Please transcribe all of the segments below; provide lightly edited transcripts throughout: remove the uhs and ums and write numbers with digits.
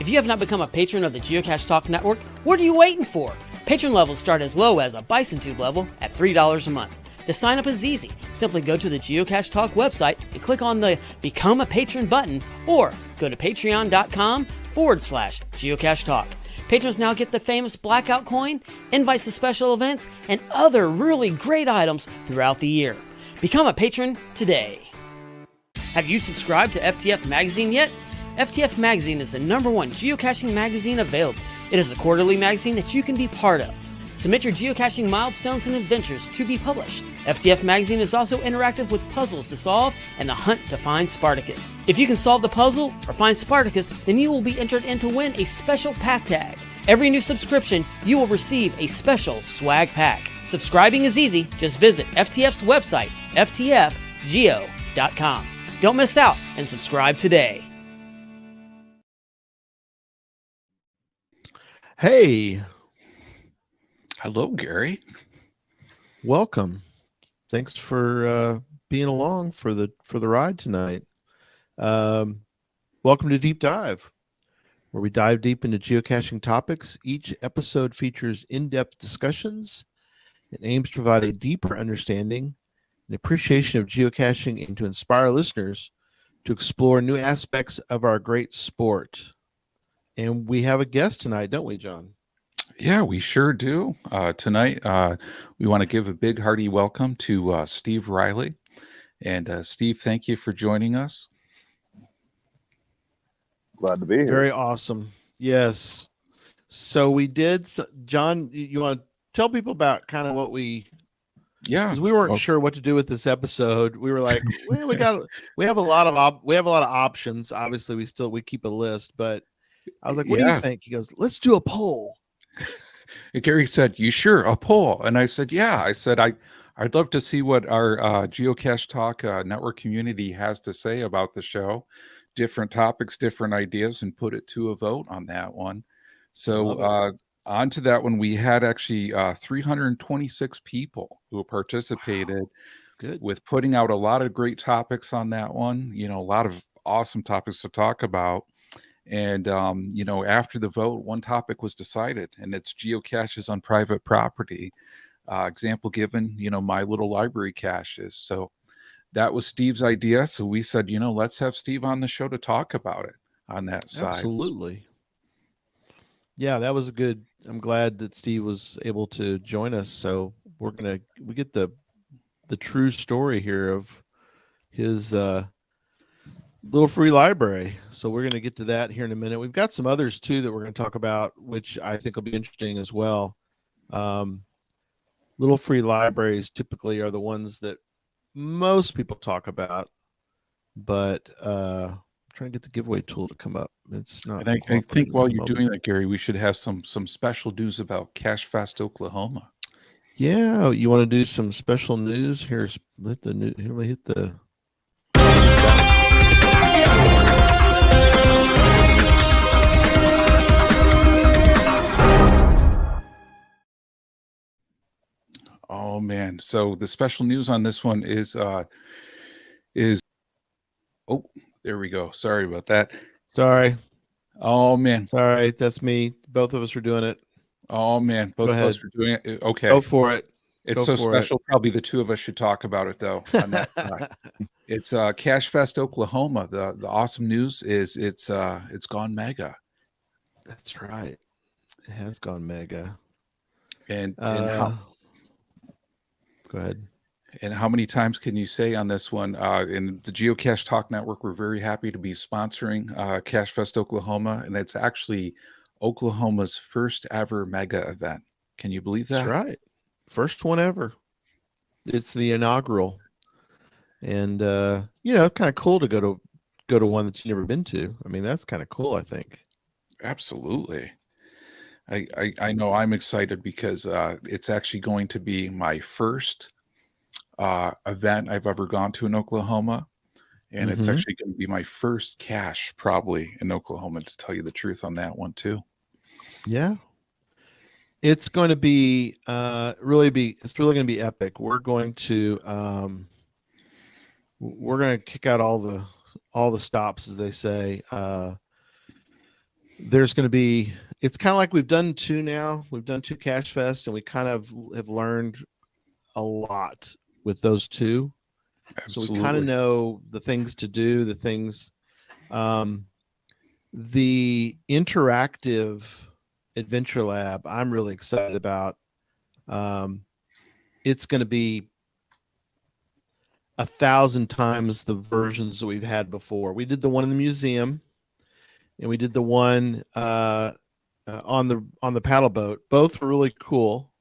If you have not become a patron of the Geocache Talk Network, what are you waiting for? Patron levels start as low as a Bison Tube level at $3 a month. The sign up is easy. Simply go to the Geocache Talk website and click on the Become a Patron button, or go to patreon.com/Geocache Talk. Patrons now get the famous Blackout coin, invites to special events, and other really great items throughout the year. Become a patron today. Have you subscribed to FTF Magazine yet? FTF Magazine is the #1 geocaching magazine available. It is a quarterly magazine that you can be part of. Submit your geocaching milestones and adventures to be published. FTF Magazine is also interactive with puzzles to solve and the hunt to find Spartacus. If you can solve the puzzle or find Spartacus, then you will be entered in to win a special pack tag. Every new subscription, you will receive a special swag pack. Subscribing is easy. Just visit FTF's website, ftfgeo.com. Don't miss out and subscribe today. Hey. Hello, Gary. Welcome. Thanks for being along for the ride tonight. Welcome to Deep Dive, where we dive deep into geocaching topics. Each episode features in-depth discussions and aims to provide a deeper understanding and appreciation of geocaching and to inspire listeners to explore new aspects of our great sport. And we have a guest tonight, don't we, John? Yeah, we sure do. Tonight, we want to give a big hearty welcome to Steve Riley. And Steve, thank you for joining us. Glad to be here. Very awesome. Yes. So we did, John, you want to tell people about kind of what we... Yeah, because we weren't sure what to do with this episode. We were like, well, we have a lot of options. Obviously, we keep a list, but I was like, what do you think? He goes, let's do a poll. And Gary said, you sure, a poll? And I said, yeah. I said, I'd love to see what our Geocache Talk network community has to say about the show, different topics, different ideas, and put it to a vote on that one. So on to that one, we had actually 326 people who participated. Wow. Good. With putting out a lot of great topics on that one, a lot of awesome topics to talk about. And, after the vote, one topic was decided, and it's geocaches on private property. Example given, my little library caches. So that was Steve's idea. So we said, let's have Steve on the show to talk about it on that side. Absolutely. Yeah, that was good. I'm glad that Steve was able to join us. So we get the true story here of his little free library. So we're going to get to that here in a minute. We've got some others too that we're going to talk about, which I think will be interesting as well. Little free libraries typically are the ones that most people talk about, but I'm trying to get the giveaway tool to come up. It's not. And I think while you're doing that, Gary, we should have some special news about Cache Fest Oklahoma. Yeah, you want to do some special news? Here, let me hit the. Oh man! So the special news on this one is oh, there we go. Sorry about that. Sorry. Oh man. Sorry, that's me. Both of us are doing it. Oh man, both of us are doing it. Okay, go for it. It's so special. Probably the two of us should talk about it though. On that side. It's Cache Fest Oklahoma. The awesome news is it's gone mega. That's right. It has gone mega. And how? Go ahead. And how many times can you say on this one? In the Geocache Talk Network, we're very happy to be sponsoring Cache Fest Oklahoma, and it's actually Oklahoma's first ever mega event. Can you believe that? That's right. First one ever. It's the inaugural. And it's kind of cool to go to one that you've never been to. I mean, that's kind of cool, I think. Absolutely. I know I'm excited because it's actually going to be my first event I've ever gone to in Oklahoma. And it's actually going to be my first cache probably in Oklahoma, to tell you the truth on that one too. Yeah. It's going to be it's really going to be epic. We're going to kick out all the stops, as they say. there's going to be, it's kind of like we've done two now. We've done two Cache Fest, and we kind of have learned a lot with those two. So we kind of Absolutely. know the things to do, the things, the interactive adventure lab. I'm really excited about. Um, it's going to be 1,000 times the versions that we've had before. We did the one in the museum, and we did the one on the paddle boat. Both were really cool,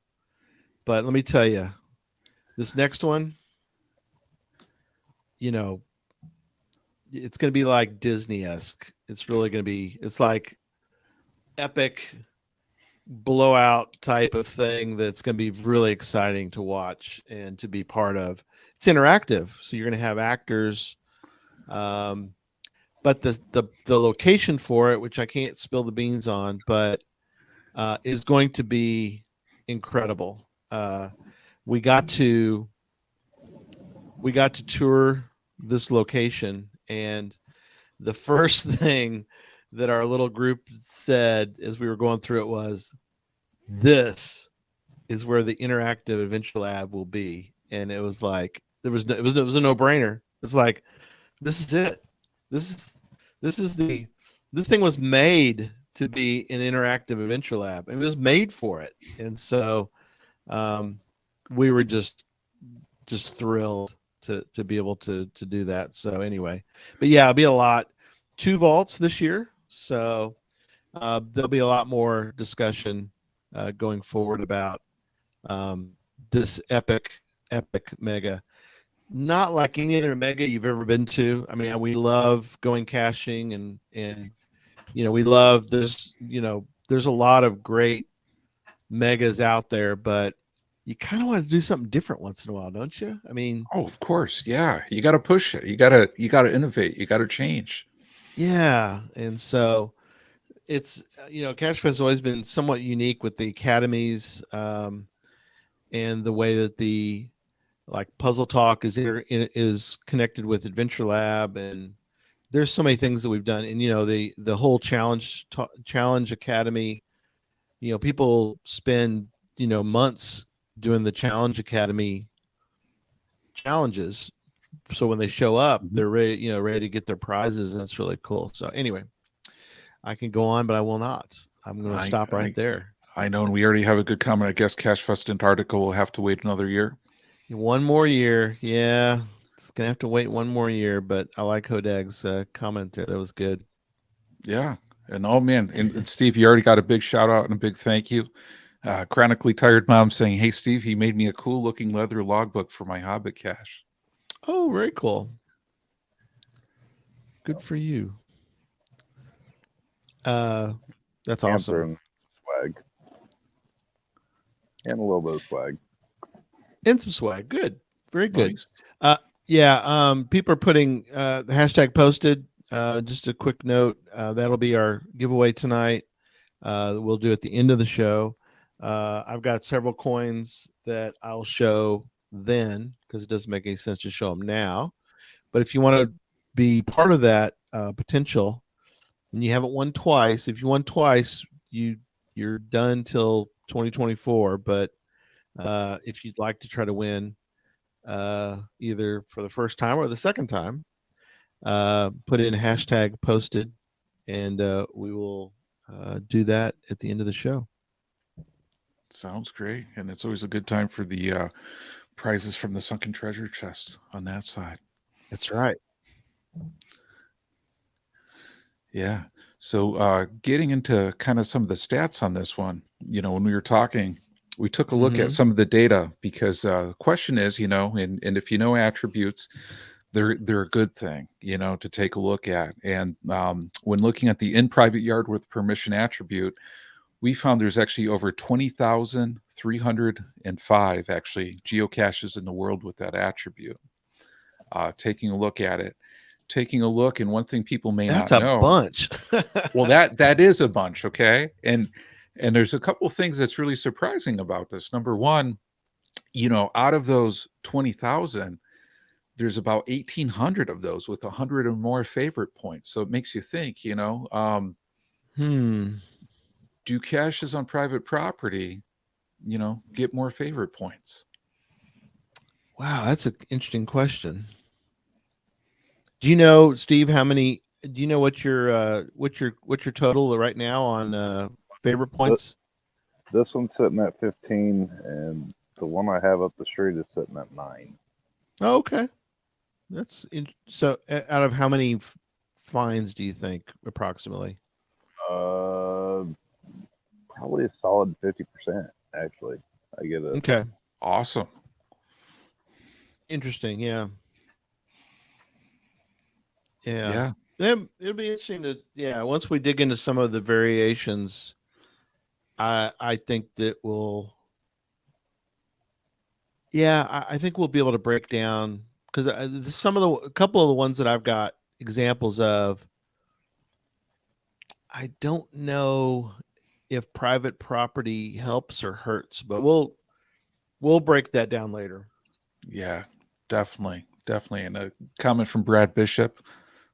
but let me tell you, this next one, you know, it's going to be like Disney-esque. It's really going to be. It's like epic blowout type of thing that's going to be really exciting to watch and to be part of. It's interactive, so you're going to have actors. But the location for it, which I can't spill the beans on, but is going to be incredible. We got to tour this location, and the first thing that our little group said as we were going through it was, "This is where the interactive adventure lab will be." And it was like it was a no brainer. It's like, this is it. This is this thing was made to be an interactive adventure lab. It was made for it, and so we were just thrilled to be able to do that. So anyway, but yeah, it'll be a lot. 2 vaults this year, so there'll be a lot more discussion going forward about this epic mega. Not like any other mega you've ever been to. I mean, we love going caching, and we love this. There's a lot of great megas out there, but you kind of want to do something different once in a while, don't you? I mean, Oh, of course. Yeah. You got to push it. You got to innovate. You got to change. yeah. And so it's, Cache Fest has always been somewhat unique with the academies, and the way that the like Puzzle Talk is connected with Adventure Lab, and there's so many things that we've done. And the whole challenge academy, people spend months doing the challenge academy challenges, so when they show up, they're ready to get their prizes, and it's really cool. So anyway, I can go on, but I will not. I'm going to I, stop right I there. I know, and we already have a good comment. I guess Cache Fest Antarctica will have to wait another year. One more year, yeah. It's gonna have to wait one more year, but I like Hodeg's comment there. That was good. Yeah. And oh man, and Steve, you already got a big shout out and a big thank you. Chronically Tired Mom saying, "Hey Steve, he made me a cool looking leather logbook for my Hobbit cache." Oh, very cool. Good for you. That's awesome. And swag. And a little bit of swag. And some swag. Good. Very good. Nice. Yeah. People are putting the hashtag posted. Just a quick note. That'll be our giveaway tonight. We'll do at the end of the show. I've got several coins that I'll show then, because it doesn't make any sense to show them now. But if you want to be part of that potential, and you haven't won twice, if you won twice, you're done till 2024. But if you'd like to try to win either for the first time or the second time, put in hashtag posted, and we will do that at the end of the show. Sounds great. And it's always a good time for the prizes from the sunken treasure chest on that side. That's right. Yeah. So getting into kind of some of the stats on this one, when we were talking, we took a look at some of the data, because the question is, and if you know attributes, they're a good thing, to take a look at. And when looking at the in private yard with permission attribute, we found there's actually over 20,305 actually geocaches in the world with that attribute. Taking a look at it, and one thing people may That's not a know. bunch. Well, that is a bunch, okay? And there's a couple things that's really surprising about this. Number one, out of those 20,000, there's about 1,800 of those with 100 or more favorite points. So it makes you think, Hmm. Do caches on private property, get more favorite points? Wow, that's an interesting question. Do you know, Steve, how many? Do you know what's your total right now on favorite points? This one's sitting at 15, and the one I have up the street is sitting at 9. Oh, okay, so. Out of how many fines do you think approximately? Uh, Probably a solid 50%. Actually, I get it. Okay, Awesome. interesting. Yeah, yeah. Yeah. Then it'll be interesting to once we dig into some of the variations, I think that I think we'll be able to break down because a couple of the ones that I've got examples of. I don't know if private property helps or hurts, but we'll break that down later. Yeah, definitely. Definitely. And a comment from Brad Bishop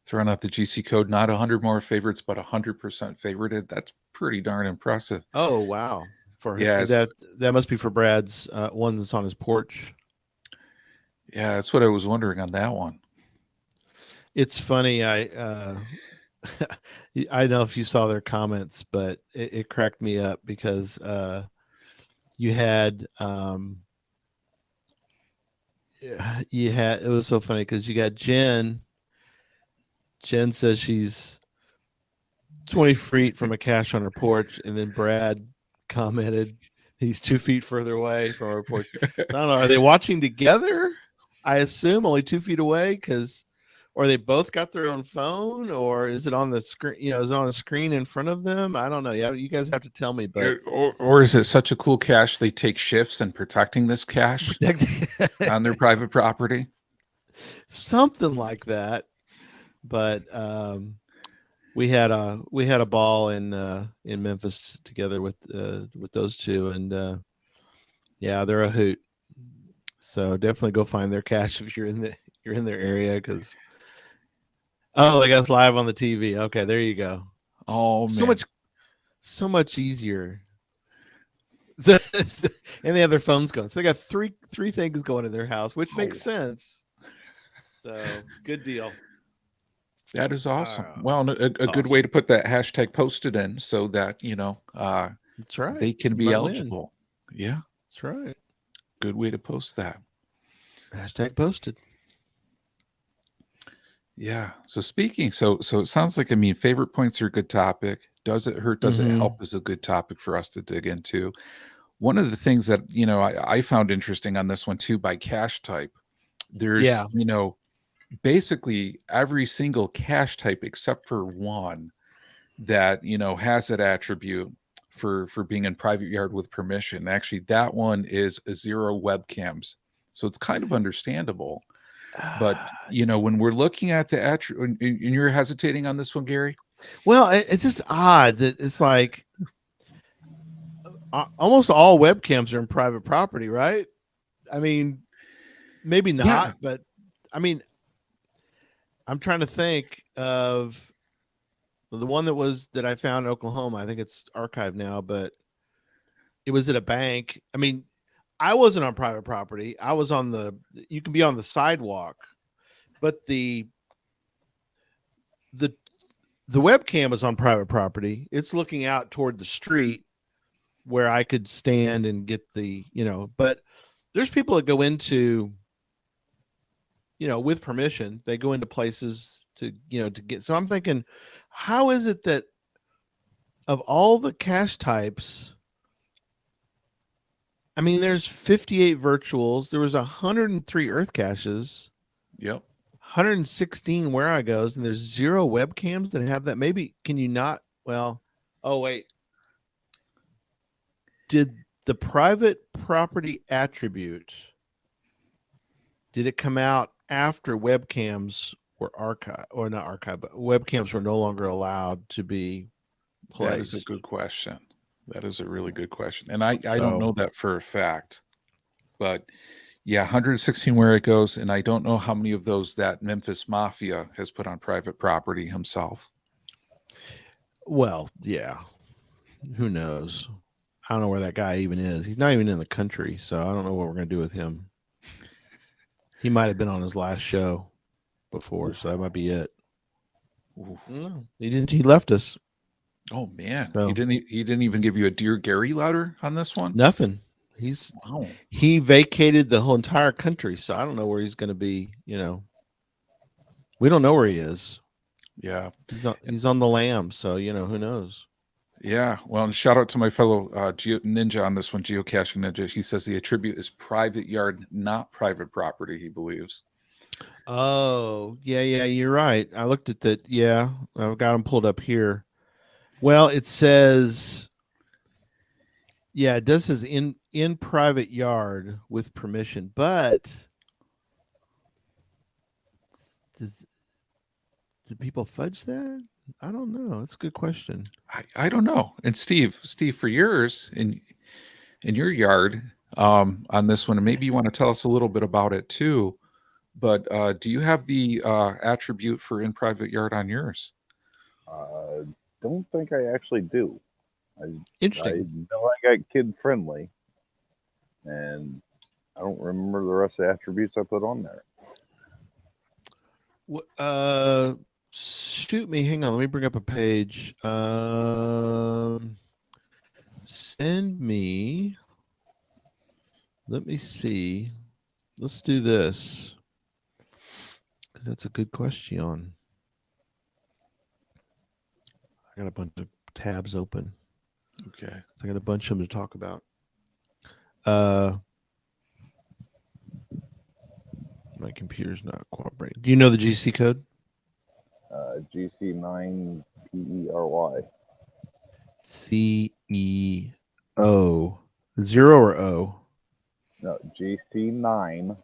throwing out the GC code, not 100 more favorites, but 100% favorited. That's pretty darn impressive. Oh wow! For Yeah. that must be for Brad's one that's on his porch. Yeah. That's what I was wondering on that one. It's funny. I don't know if you saw their comments, but it cracked me up because you had it was so funny because you got Jen. Jen says she's 20 feet from a cache on her porch, and then Brad commented he's 2 feet further away from our porch. So I don't know. Are they watching together? I assume only 2 feet away or they both got their own phone, or is it on the screen? Is it on a screen in front of them? I don't know. Yeah, you guys have to tell me. But Or is it such a cool cache they take shifts in protecting this cache on their private property? Something like that. But we had a ball in Memphis together with those two, and yeah, they're a hoot. So definitely go find their cache if you're in their area because they got us live on the TV. Okay, there you go. Oh man. So much easier. And they have their phones going. So they got three things going in their house, which makes sense. So good deal. That is awesome. Well, a good way to put that hashtag posted in so that, that's right. They can be eligible. Win. Yeah. That's right. Good way to post that. Hashtag posted. Yeah. So it sounds like, favorite points are a good topic. Does it hurt? Does it help is a good topic for us to dig into. One of the things that, I found interesting on this one too, by cache type, there's, basically every single cache type except for one that, has that attribute for being in private yard with permission. Actually, that one is 0 webcams. So it's kind of understandable. But, when we're looking at the attribute, and you're hesitating on this one, Gary? Well, it's just odd that it's like almost all webcams are in private property, right? I mean, maybe not, but I mean, I'm trying to think of the one that I found in Oklahoma. I think it's archived now, but it was at a bank. I mean, I wasn't on private property. I was you can be on the sidewalk, but the webcam is on private property. It's looking out toward the street where I could stand and get but there's people that go into, with permission, they go into places to get. So I'm thinking, how is it that of all the cache types, I mean, there's 58 virtuals. There was 103 earth caches. Yep. 116 where I goes, and there's 0 webcams that have that. Maybe can you not? Well, oh wait. Did the private property attribute, did it come out after webcams were archived, or not archived, but webcams were no longer allowed to be placed? That is a good question. That is a really good question. And I don't know that for a fact, but yeah, 116 where it goes. And I don't know how many of those that Memphis Mafia has put on private property himself. Well, yeah. Who knows? I don't know where that guy even is. He's not even in the country, so I don't know what we're going to do with him. He might have been on his last show before, so that might be it. No, he didn't. He left us. Oh man, So he didn't even give you a Dear Gary letter on this one. nothing. Wow. He vacated the whole entire country, so I don't know where he's going to be. We don't know where he is. Yeah, He's on the lam, so who knows. yeah. Well, and shout out to my fellow Ninja on this one, Geocaching Ninja. He says the attribute is private yard, not private property. He believes. Oh, yeah, you're right. I looked at that. Yeah, I've got him pulled up here. Well, it says, yeah, it does says in private yard with permission, but do people fudge that? I don't know. That's a good question. I don't know. And Steve, for yours in your yard on this one, and maybe you want to tell us a little bit about it too. But do you have the attribute for in private yard on yours? Don't think I actually do. I Interesting. know I got kid friendly, and I don't remember the rest of the attributes I put on there. Shoot me. Hang on. Let me bring up a page. Send me. Let me see. Let's do this because that's a good question. I got a bunch of tabs open. Okay. So I got a bunch of them to talk about. My computer's not cooperating. Do you know the GC code? GC9 PERY. CEO 0 or O? No, GC9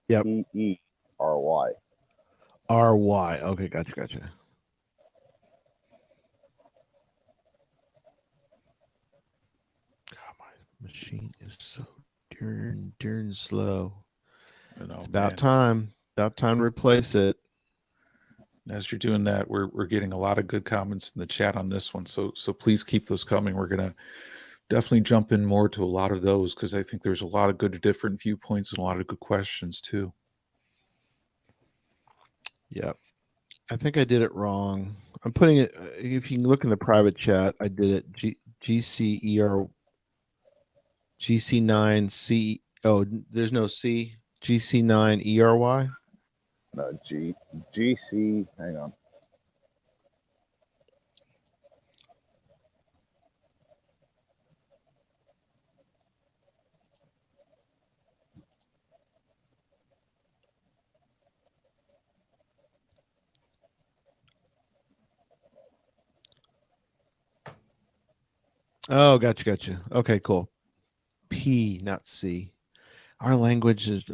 Yep. PERY. RY. Okay, gotcha. God, my machine is so darn slow. I know, It's about time. About time to replace it. As you're doing that, we're getting a lot of good comments in the chat on this one. So please keep those coming. We're gonna definitely jump in more to a lot of those because I think there's a lot of good different viewpoints and a lot of good questions too. Yep. I think I did it wrong. I'm putting it. If you can look in the private chat, I did it. GC9C. Oh, there's no C. GC9ERY. No, GC. Hang on. Oh, gotcha. Okay, cool. P, not C. Our language is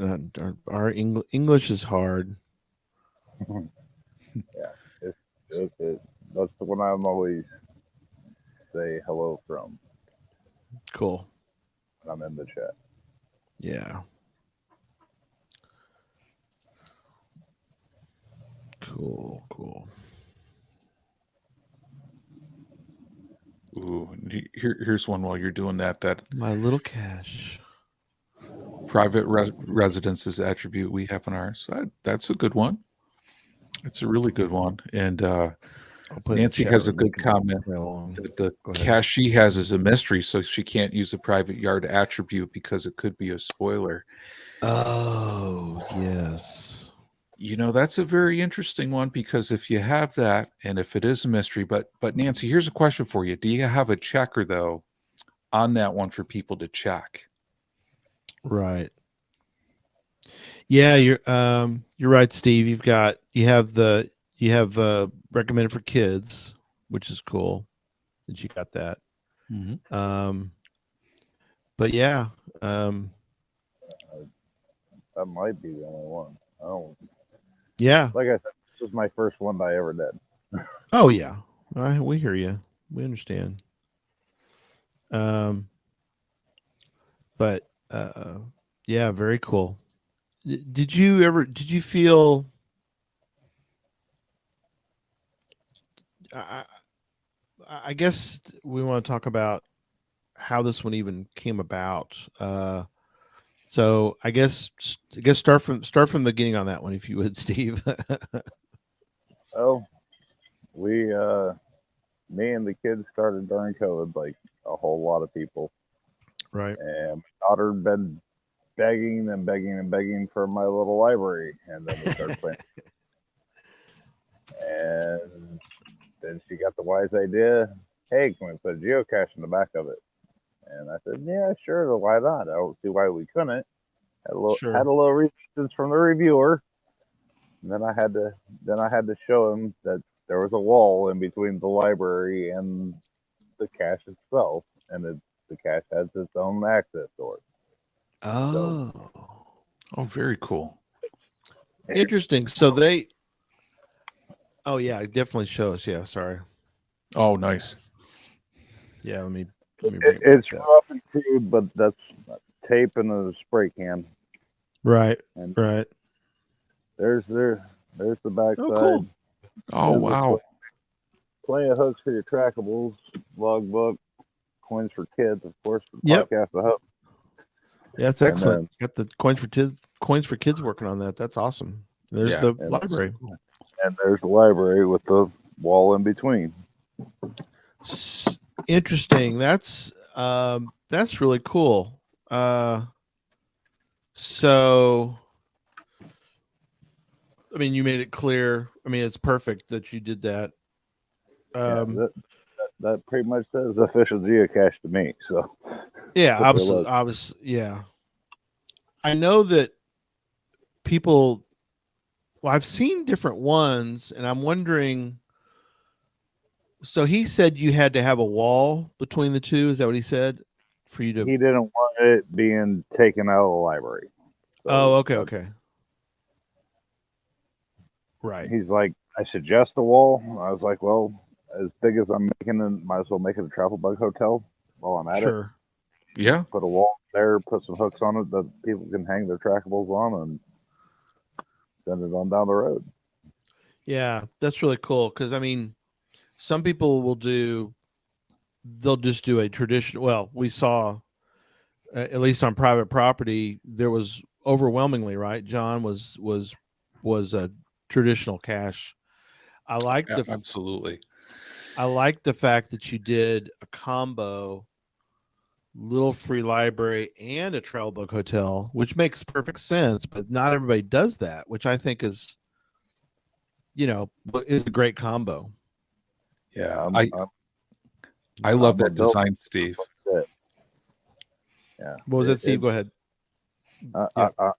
our English is hard. Yeah, it's that's the one I'm always say hello from. Cool. When I'm in the chat. Yeah. Cool. Ooh, here's one while you're doing that. That my little cache. Private residences attribute we have on ours. That's a good one. It's a really good one. And Nancy has a good comment that the cache she has is a mystery, so she can't use a private yard attribute because it could be a spoiler. Oh, yes. That's a very interesting one because if you have that and if it is a mystery, but Nancy, here's a question for you. Do you have a checker though on that one for people to check? Right. Yeah, you're right, Steve. You have recommended for kids, which is cool that you got that. Mm-hmm. But yeah, that might be the only one. I don't. Yeah. Like I said, this was my first one that I ever did. Oh yeah, we hear you. We understand. But yeah, very cool. Did you feel I guess we want to talk about how this one even came about. So I guess start from the beginning on that one, if you would, Steve. Oh, we me and the kids started during COVID, like a whole lot of people, Right. and my daughter had been begging and begging and begging for my little library, and then we started playing. And then she got the wise idea, hey, can we put a geocache in the back of it? And I said, yeah, sure, why not? I don't see why we couldn't. Sure. Had a little resistance from the reviewer. And then I had to show him that there was a wall in between the library and the cache itself, and the cache has its own access door. So Oh, Oh, very cool. interesting. So they. Oh yeah, definitely show us. Yeah, sorry. Oh, nice. Yeah, let me bring it it's back up. rough and crude, but that's tape and a spray can. Right. And Right. there's the Oh, backside. cool. Oh, There's wow. plenty of hooks for your trackables, logbook, coins for kids, of course, for the Yep. podcast. I hope. Yeah, that's And excellent. Got the coins for kids working on that. That's awesome. There's Yeah. the And- library. Cool. and there's the library with the wall in between. Interesting. That's really cool. So I mean, you made it clear. I mean, it's perfect that you did that. That pretty much says official geocache to me. So Yeah, with their logo. yeah. I know that people. Well, I've seen different ones, and I'm wondering. So he said you had to have a wall between the two. Is that what he said? For you to. He didn't want it being taken out of the library. So Oh, okay, okay. Right. he's like, I suggest a wall. I was like, well, as big as I'm making it, might as well make it a travel bug hotel while I'm at it. Sure. Yeah. Put a wall there, put some hooks on it that people can hang their trackables on, and send it on down the road. Yeah, that's really cool. Because I mean, some people will they'll just do a traditional. Well, we saw at least on private property, there was overwhelmingly right. John was a traditional cache. I like Absolutely. I like the fact that you did a combo, little free library and a travel book hotel, which makes perfect sense. But not everybody does that, which I think is, is a great combo. Yeah. I'm, I love I'm a that design, Steve. builder. Yeah. What was that, Steve? Go ahead. Yeah.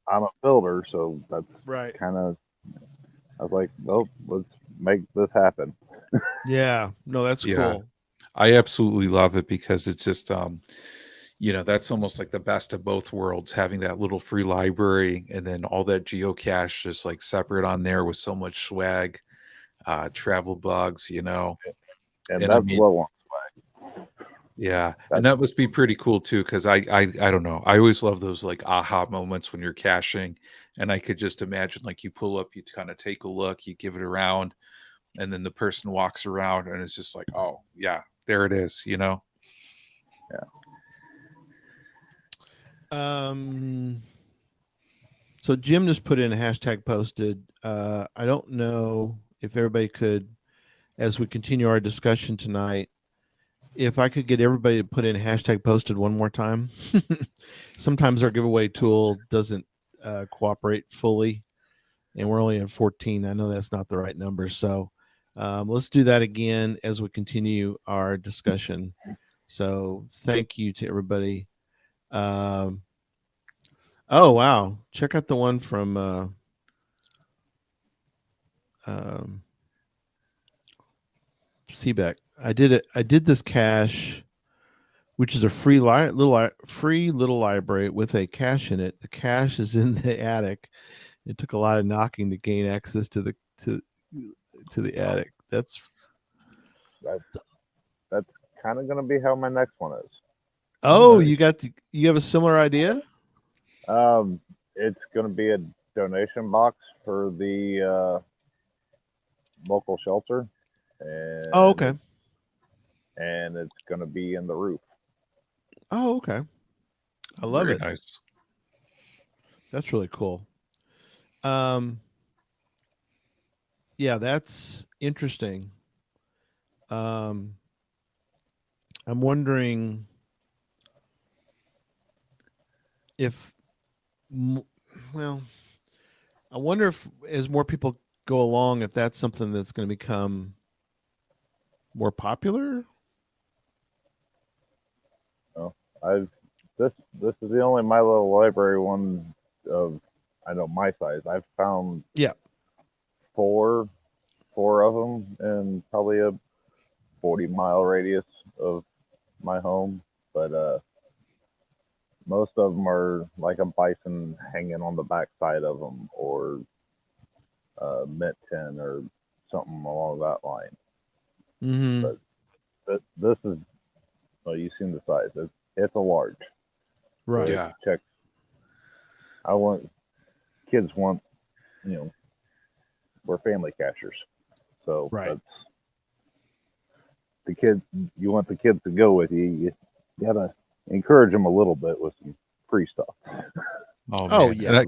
I'm a builder, so that's Right. kind of. I was like, well, let's make this happen. Yeah. No, that's Yeah. cool. I absolutely love it because it's just that's almost like the best of both worlds, having that little free library and then all that geocache just like separate on there with so much swag, travel bugs, And And that's I mean, low on. yeah, and that must be pretty cool too, because I don't know. I always love those like aha moments when you're caching, and I could just imagine like you pull up, you kind of take a look, you give it around, and then the person walks around, and it's just like, oh yeah, there it is, Yeah. So Jim just put in a hashtag posted. I don't know if everybody could, as we continue our discussion tonight, if I could get everybody to put in hashtag posted one more time. Sometimes our giveaway tool doesn't cooperate fully, and we're only at 14. I know that's not the right number. So let's do that again as we continue our discussion. So thank you to everybody. Oh, wow. Check out the one from Seebeck. I did this cache, which is a free little library with a cache in it. The cache is in the attic. It took a lot of knocking to gain access to the attic. That's kind of going to be how my next one is. Oh, Nice. you have a similar idea? It's going to be a donation box for the local shelter. And Oh, okay. and it's going to be in the roof. Oh, okay. I love Very it. nice. That's really cool. Yeah, that's interesting. I'm wondering if, well, I wonder if as more people go along, if that's something that's going to become more popular. Oh, I've this is the only my little library one of, I know, my size. I've found Yeah. four of them in probably a 40-mile radius of my home, but most of them are like a bison hanging on the backside of them, or mint tin or something along that line. Mm-hmm. But this is, well, you've seen the size. It's a large. Right. Yeah. Check. I want kids want, you know, we're family cachers, so Right. that's the kids. You want the kids to go with you. You gotta encourage them a little bit with some free stuff. Oh Oh, man. yeah.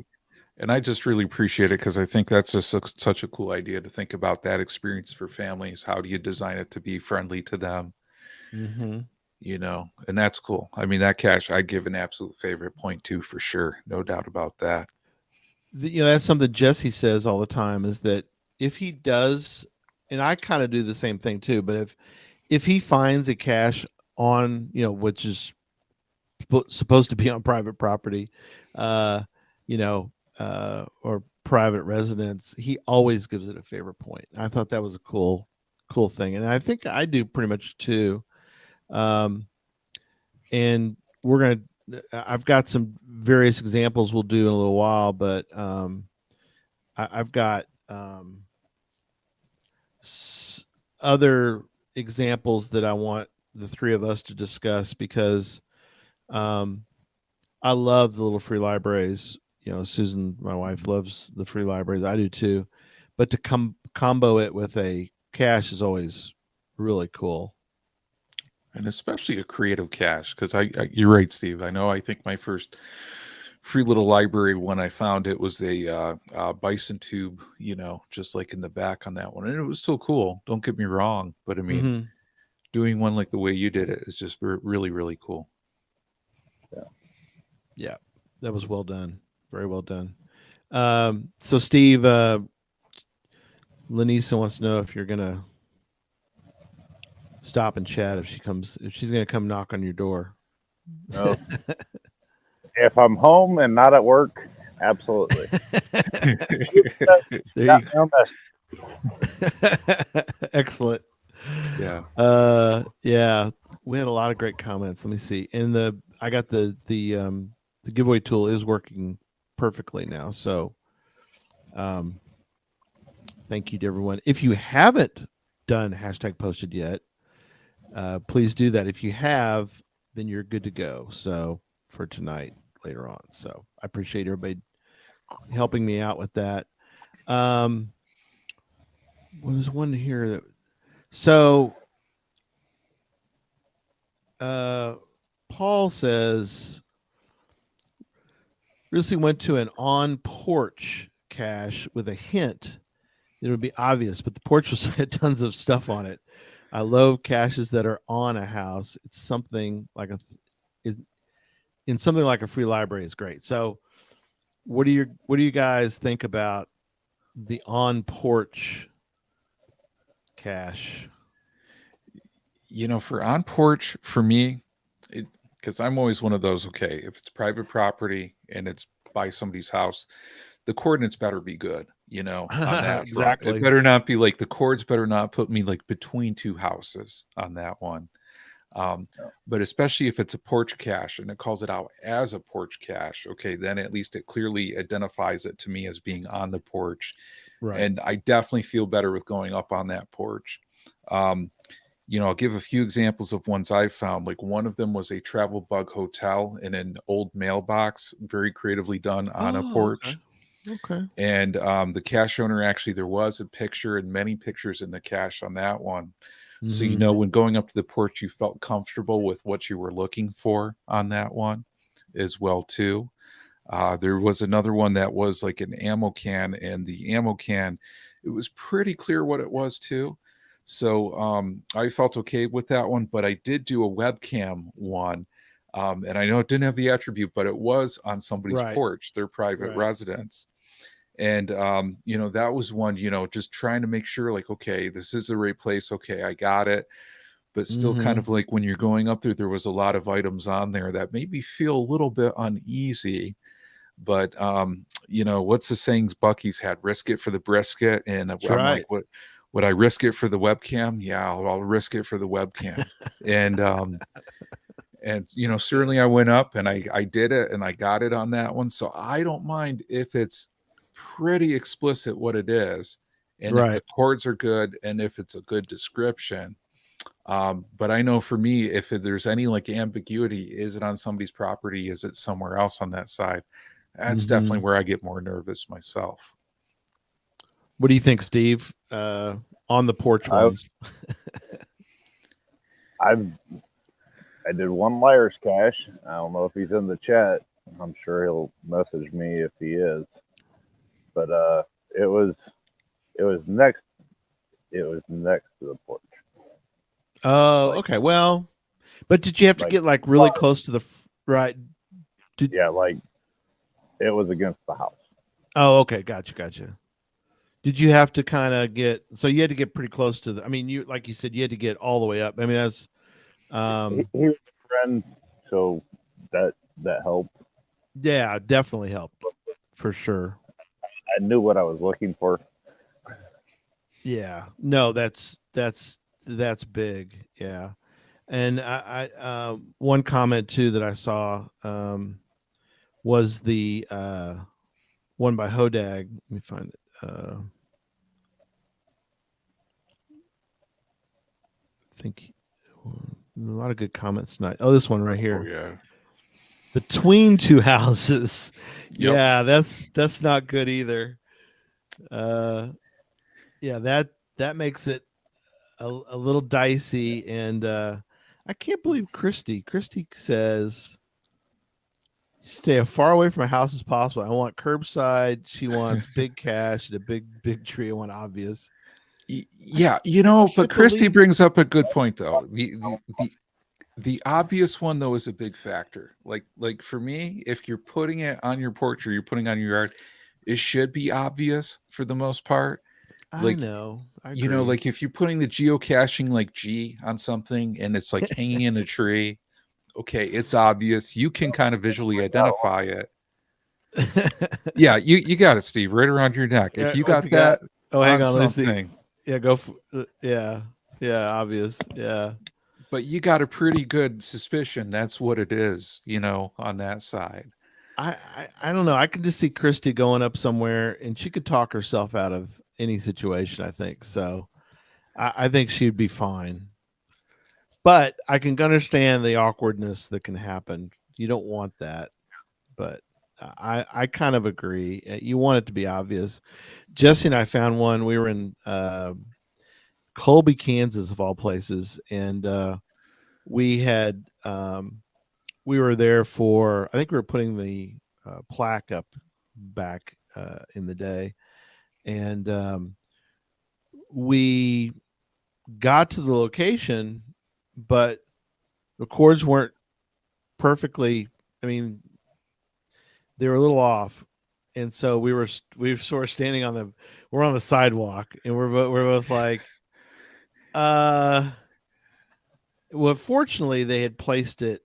And I just really appreciate it because I think that's just such a cool idea to think about that experience for families. How do you design it to be friendly to them? Mm-hmm. And that's cool. I mean, that cache I give an absolute favorite point to for sure. No doubt about that. That's something Jesse says all the time, is that if he does, and I kind of do the same thing too, but if he finds a cache on, which is supposed to be on private property, uh, or private residence, he always gives it a favorite point. I thought that was a cool thing, and I think I do pretty much too. And I've got some various examples we'll do in a little while, but I've got other examples that I want the three of us to discuss, because I love the little free libraries. Susan, my wife, loves the free libraries. I do too. But to combo it with a cache is always really cool. And especially a creative cache, because you're right, Steve. I think my first free little library, when I found it, was a bison tube, just like in the back on that one. And it was still cool. Don't get me wrong. But I mean, Mm-hmm. doing one like the way you did it is just really, really cool. Yeah, that was well done. Very well done. So Steve, Lanisa wants to know if you're gonna stop and chat if she's gonna come knock on your door. No, if I'm home and not at work, absolutely. There Got you me on Excellent. Yeah. Yeah, we had a lot of great comments. Let me see. And I got the giveaway tool is working perfectly now. So thank you to everyone. If you haven't done #posted yet, please do that. If you have, then you're good to go. So for tonight, later on. So I appreciate everybody helping me out with that. Was one here that, so Paul says recently went to an on porch cache with a hint. It would be obvious, but the porch was had tons of stuff on it. I love caches that are on a house. It's something like something like a free library is great. So what do you guys think about the on porch cache? For on porch, for me, because I'm always one of those, okay, if it's private property and it's by somebody's house, the coordinates better be good, on that front. It Exactly. better not be like the cords better not put me like between two houses on that one. But especially if it's a porch cache and it calls it out as a porch cache, okay, then at least it clearly identifies it to me as being on the porch. Right. And I definitely feel better with going up on that porch. I'll give a few examples of ones I've found. Like one of them was a travel bug hotel in an old mailbox, very creatively done on a porch. Okay. And the cache owner, actually, there was a picture and many pictures in the cache on that one, So, Mhm. when going up to the porch, you felt comfortable with what you were looking for on that one as well too. There was another one that was like an ammo can, and the ammo can, it was pretty clear what it was too. So I felt okay with that one, but I did do a webcam one. And I know it didn't have the attribute, but it was on somebody's Right. porch, their private Right. residence. And that was one, just trying to make sure, like, okay, this is the right place. Okay, I got it. But still kind Mhm. of like when you're going up there was a lot of items on there that made me feel a little bit uneasy. But what's the sayings Bucky's had? Risk it for the brisket. And That's I'm like, right. what would I risk it for the webcam? Yeah, I'll risk it for the webcam. And certainly I went up and I did it and I got it on that one. So I don't mind if it's pretty explicit what it is, and if the Right. chords are good and if it's a good description. But I know for me, if there's any like ambiguity, is it on somebody's property? Is it somewhere else on that side? That's definitely Mhm. where I get more nervous myself. What do you think, Steve? On the porch I ones. I did one liar's cache. I don't know if he's in the chat. I'm sure he'll message me if he is. But it was next to the porch. Oh, Like okay. Well, but did you have to like get like really close to the right? yeah, like it was against the house. Oh, okay. Gotcha. Did you have to kind of get, so you had to get pretty close to the, I mean, you, like you said, you had to get all the way up. I mean, that's, He was a friend, so that helped. yeah, definitely helped for sure. I knew what I was looking for. Yeah. No, that's big. Yeah. And one comment too that I saw, was the, one by Hodag. Let me find it. I think a lot of good comments tonight. Oh, this one right Oh here. yeah. Between two houses. Yep. Yeah, that's not good either. Yeah, that makes it a little dicey. And I can't believe Christy says stay as far away from my house as possible. I want curbside. She wants big cash and a big tree. I want obvious. Yeah, I but can't Christy believe. brings up a good point though. The obvious one though is a big factor. Like for me, if you're putting it on your porch or you're putting it on your yard, it should be obvious for the most part. I Like, know. I agree. like if you're putting the geocaching like G on something and it's like hanging in a tree, okay, it's obvious. You can kind of visually identify it. Yeah, you got it, Steve, right around your neck. If Yeah, you what's got he got? that Oh, hang on on. Let me see. something, Yeah, yeah, obvious. Yeah, but you got a pretty good suspicion that's what it is, on that side. I don't know. I can just see Christy going up somewhere, and she could talk herself out of any situation. I think so. I think she'd be fine. But I can understand the awkwardness that can happen. You don't want that, but I kind of agree. You want it to be obvious. Jesse and I found one. We were in Colby, Kansas, of all places, and we had we were there for, I think we were putting the plaque up back in the day, and we got to the location, but the cords weren't perfectly, I mean, they were a little off. And so we were sort of standing we're on the sidewalk, and we're both like, well, fortunately they had placed it,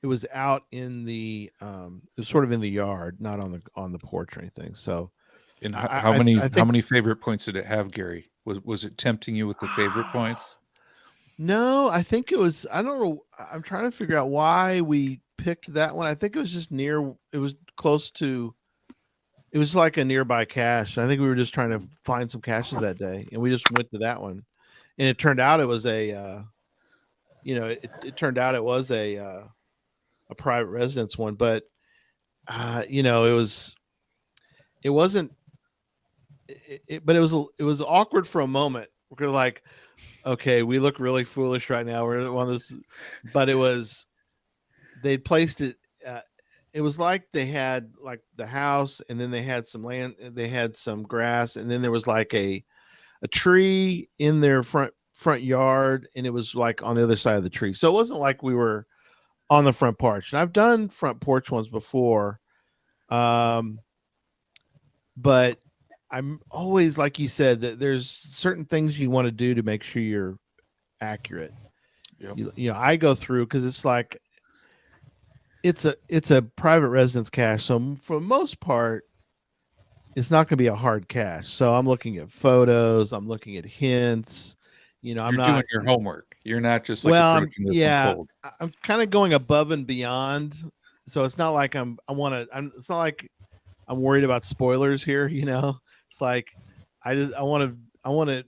it was out in the it was sort of in the yard, not on the porch or anything. So And I how think many favorite points did it have, Gary? Was it tempting you with the favorite points? no, I think it was, I don't know, I'm trying to figure out why we picked that one. I think it was just it was close to, it was like a nearby cache. I think we were just trying to find some caches that day, and we just went to that one. And it turned out it was it turned out it was a private residence one, but it wasn't, but it was awkward for a moment, we're gonna like, okay, we look really foolish right now. We're one of this, but they'd placed it. It was like they had like the house, and then they had some land, they had some grass, and then there was like a tree in their front yard, and it was like on the other side of the tree. So it wasn't like we were on the front porch. And I've done front porch ones before, but I'm always, like you said, that there's certain things you want to do to make sure you're accurate. Yep. You know, I go through because it's like it's a private residence cache, so for the most part, it's not going to be a hard cache. So I'm looking at photos, I'm looking at hints. You know, I'm You're not doing your homework. You're not just like well. approaching this Yeah, one cold. I'm kind of going above and beyond. So it's not like it's not like I'm worried about spoilers here. You know, it's like I want to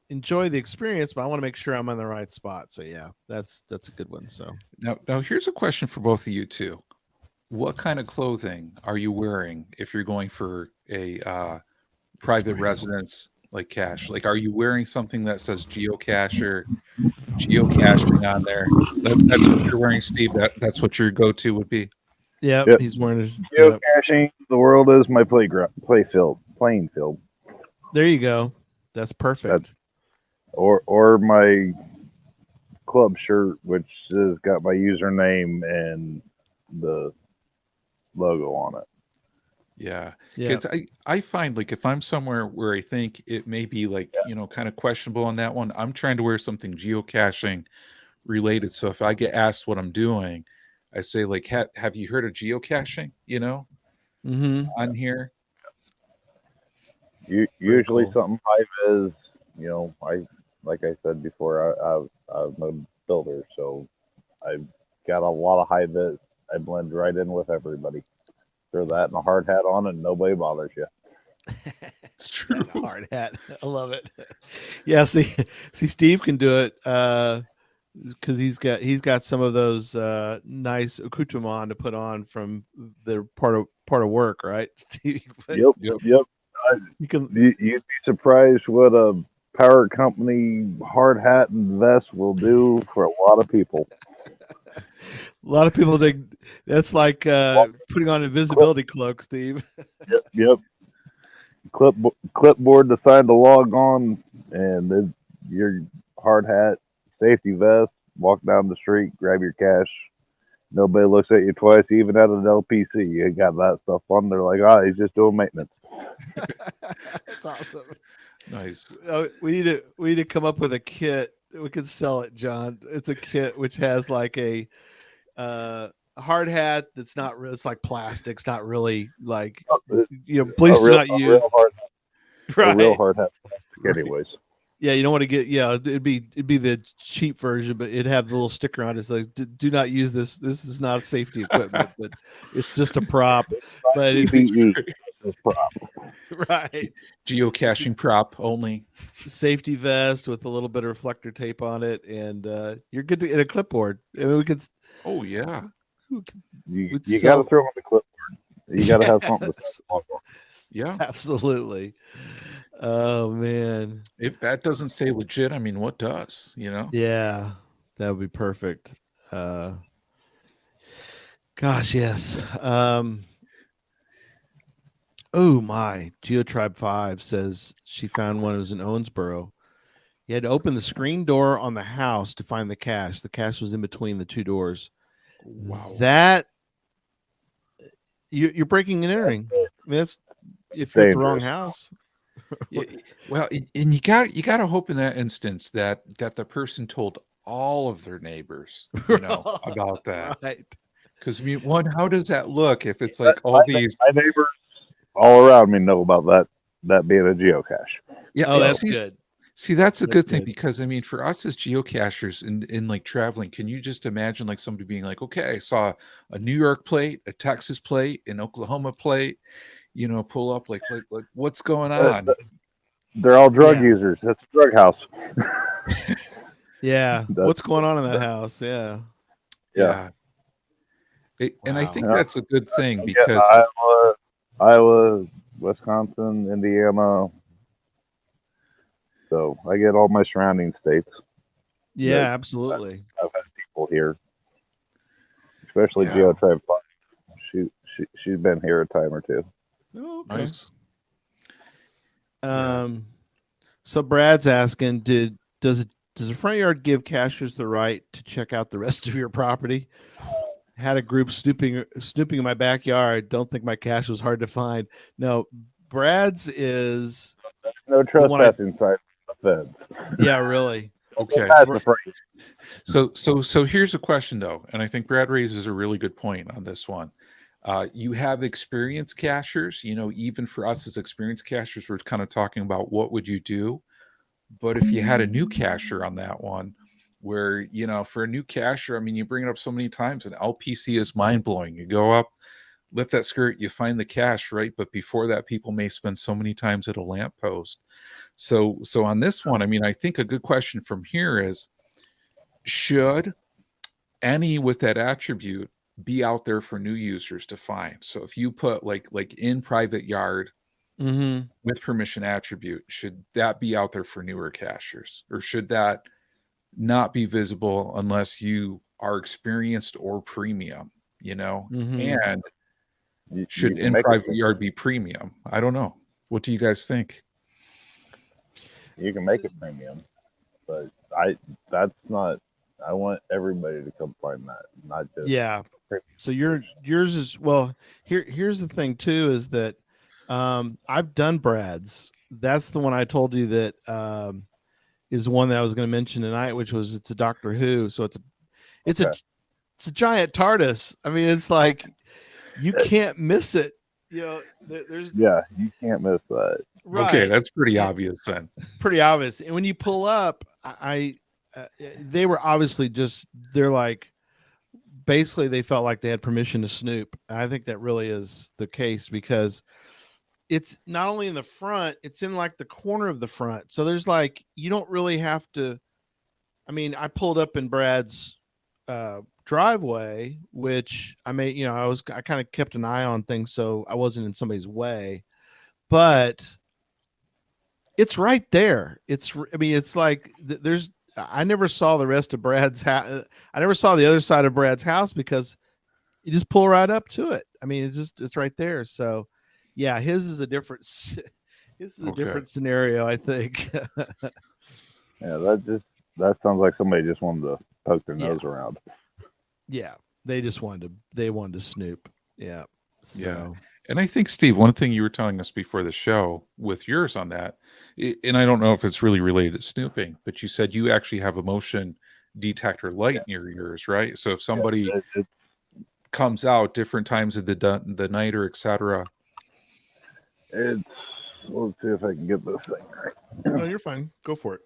enjoy the experience, but I want to make sure I'm on the right spot. So yeah, that's a good one. So Now here's a question for both of you too. What kind of clothing are you wearing if you're going for a private residence like cache? Like, are you wearing something that says geocacher, geocaching on there? That's what you're wearing, Steve. That's what your go-to would be. yeah, Yep. he's wearing Geocaching, the world is my playing field. There you go. That's perfect. Or my club shirt, which has got my username and the logo on it. Yeah. Yeah. Because I find like if I'm somewhere where I think it may be like, kind of questionable on that one, I'm trying to wear something geocaching related. So if I get asked what I'm doing, I say like, have you heard of geocaching, on here? Usually cool. something high vis, like I said before, I'm a builder, so I've got a lot of high vis. I blend right in with everybody. Throw that and a hard hat on, and nobody bothers you. It's true. And a hard hat. I love it. Yeah, see, Steve can do it because he's got some of those nice accoutrements to put on from their part of work, right? Steve, Yep. You'd be surprised what a power company hard hat and vest will do for a lot of people. A lot of people think that's like putting on an invisibility cloak, Steve. Yep. Clipboard to sign to log on, and your hard hat, safety vest, walk down the street, grab your cash. Nobody looks at you twice, even at an LPC. You got that stuff on. They're like, he's just doing maintenance. That's awesome. Nice. We need to come up with a kit. We can sell it, John. It's a kit which has like a hard hat that's not real. It's like plastic. It's not really like please do not use a real hard hat. Anyways. Yeah, you don't want to get. Yeah, it'd be the cheap version, but it'd have the little sticker on it. It's like, do not use this. This is not safety equipment, but it's just a prop. But it'd be right. Geocaching prop only. Safety vest with a little bit of reflector tape on it, and you're good to, in a clipboard. I mean, we could. Oh yeah. You got to throw on the clipboard. You got to have something to talk about. Yeah, absolutely. Oh man, if that doesn't say legit, I mean, what does? Yeah, that would be perfect. Gosh, yes. Oh my, GeoTribe 5 says she found one. It was in Owensboro. You had to open the screen door on the house to find the cache. The cache was in between the two doors. Wow. That you're breaking and entering. I mean, that's if you're at the wrong house. Well, and you got to hope in that instance that the person told all of their neighbors, about that. Right. Because I mean, how does that look if it's like all these my neighbors all around me know about that being a geocache? Yeah. Oh, that's good. See, that's a good thing because I mean, for us as geocachers in like traveling, can you just imagine like somebody being like, okay, I saw a New York plate, a Texas plate, an Oklahoma plate, pull up like what's going on? They're all drug users. That's a drug house. Yeah. What's going on in that house? Yeah. Yeah. And I think that's a good thing because Iowa, Wisconsin, Indiana. So I get all my surrounding states. Yeah, That- absolutely. I've had people here, especially Yeah. Geotribe 5. She's been here a time or two. Oh, okay. Nice. Yeah. So Brad's asking, does a front yard give cachers the right to check out the rest of your property? Had a group snooping in my backyard. Don't think my cache was hard to find. No, Brad's is No the one I- trespassing signs on the fence. yeah, really. Okay. That's afraid. So here's a question though, and I think Brad raises a really good point on this one. You have experienced cachers, even for us as experienced cachers, we're kind of talking about what would you do. But if you had a new cacher on that one, where for a new cacher, I mean, you bring it up so many times, and LPC is mind blowing. You go up, lift that skirt, you find the cache, right? But before that, people may spend so many times at a lamppost. So on this one, I mean, I think a good question from here is, should any with that attribute be out there for new users to find? So if you put like in private yard with permission attribute, should that be out there for newer cachers, or should that not be visible unless you are experienced or premium? And should You can in make private it, yard be premium? I don't know. What do you guys think? you can make it premium, but that's not. I want everybody to come find that, not just Yeah. So yours is, well, here's the thing too, is that I've done Brad's. That's the one I told you that is one that I was going to mention tonight, which was, it's a Doctor Who. So it's Okay. a giant TARDIS. I mean, it's like you can't miss it. There's Yeah, you can't miss that. right. Okay, that's pretty obvious then. Pretty obvious. And when you pull up, they were obviously they're like, basically they felt like they had permission to snoop. I think that really is the case, because it's not only in the front, it's in like the corner of the front. So there's like, you don't really have to. I mean, I pulled up in Brad's driveway, which I kind of kept an eye on things so I wasn't in somebody's way, but it's right there. It's like I never saw the rest of Brad's house. I never saw the other side of Brad's house, because you just pull right up to it. I mean, it's right there. So yeah, his is a different different scenario, I think. Yeah, that sounds like somebody just wanted to poke their nose around. Yeah, they wanted to snoop. Yeah. So. Yeah. And I think, Steve, one thing you were telling us before the show with yours on that, and I don't know if it's really related to snooping, but you said you actually have a motion detector light near yours, right? So if somebody comes out different times of the night or etc. Let's see if I can get this thing right. No, you're fine. Go for it.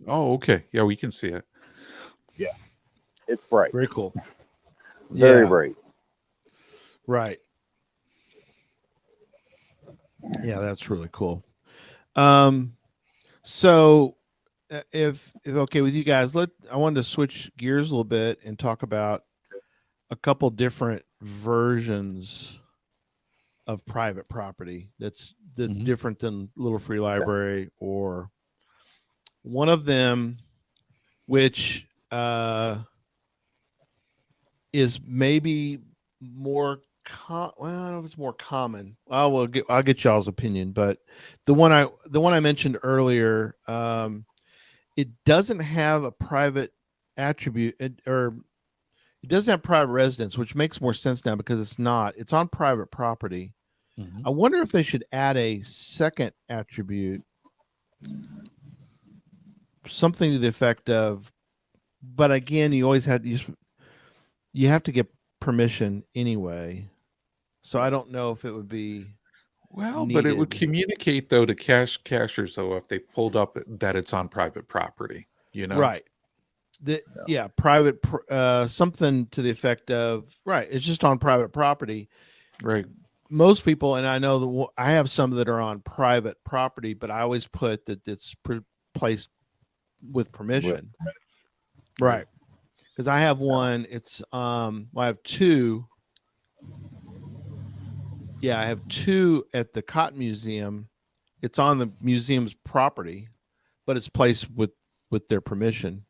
Oh, okay. Yeah, we can see it. Yeah, it's bright. Very cool. Very bright. Right. Yeah, that's really cool. So if okay with you guys, I wanted to switch gears a little bit and talk about a couple different versions of private property that's different than Little Free Library, or one of them, which is maybe more well, I don't know if it's more common. I'll get y'all's opinion, but the one I mentioned earlier, it doesn't have a private attribute, or it doesn't have private residence, which makes more sense now because it's on private property. I wonder if they should add a second attribute, something to the effect of, but again, you always have to get permission anyway. So I don't know if it would be but it would communicate though to cachers though if they pulled up that it's on private property, right. Private, something to the effect of, right, it's just on private property, right? Most people, and I know that I have some that are on private property, but I always put that it's placed with permission, right? Because I have one. It's I have two. Yeah, I have two at the Cotton Museum. It's on the museum's property, but it's placed with their permission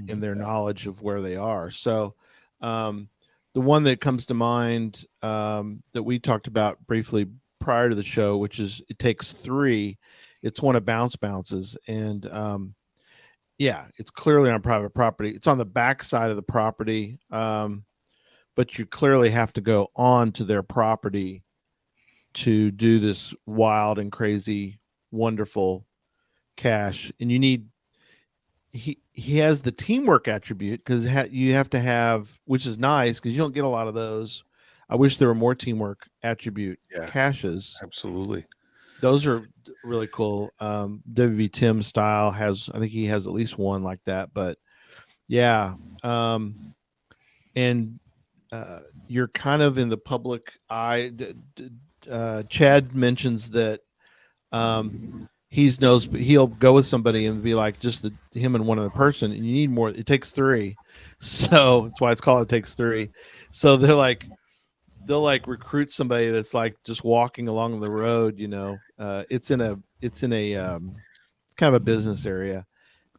and their knowledge of where they are. So the one that comes to mind that we talked about briefly prior to the show, which is It Takes Three. It's one of Bounce's, and yeah, it's clearly on private property. It's on the back side of the property, but you clearly have to go on to their property to do this wild and crazy, wonderful cache. And you need he has the teamwork attribute because you have to have, which is nice because you don't get a lot of those. I wish there were more teamwork attribute caches. Absolutely. Those are really cool. WV Tim style I think he has at least one like that, but yeah. And you're kind of in the public eye. Chad mentions that he'll go with somebody and be like just him and one other person, and you need more. It takes three, so that's why it's called It Takes Three. So they'll recruit somebody that's like just walking along the road. It's in a kind of a business area,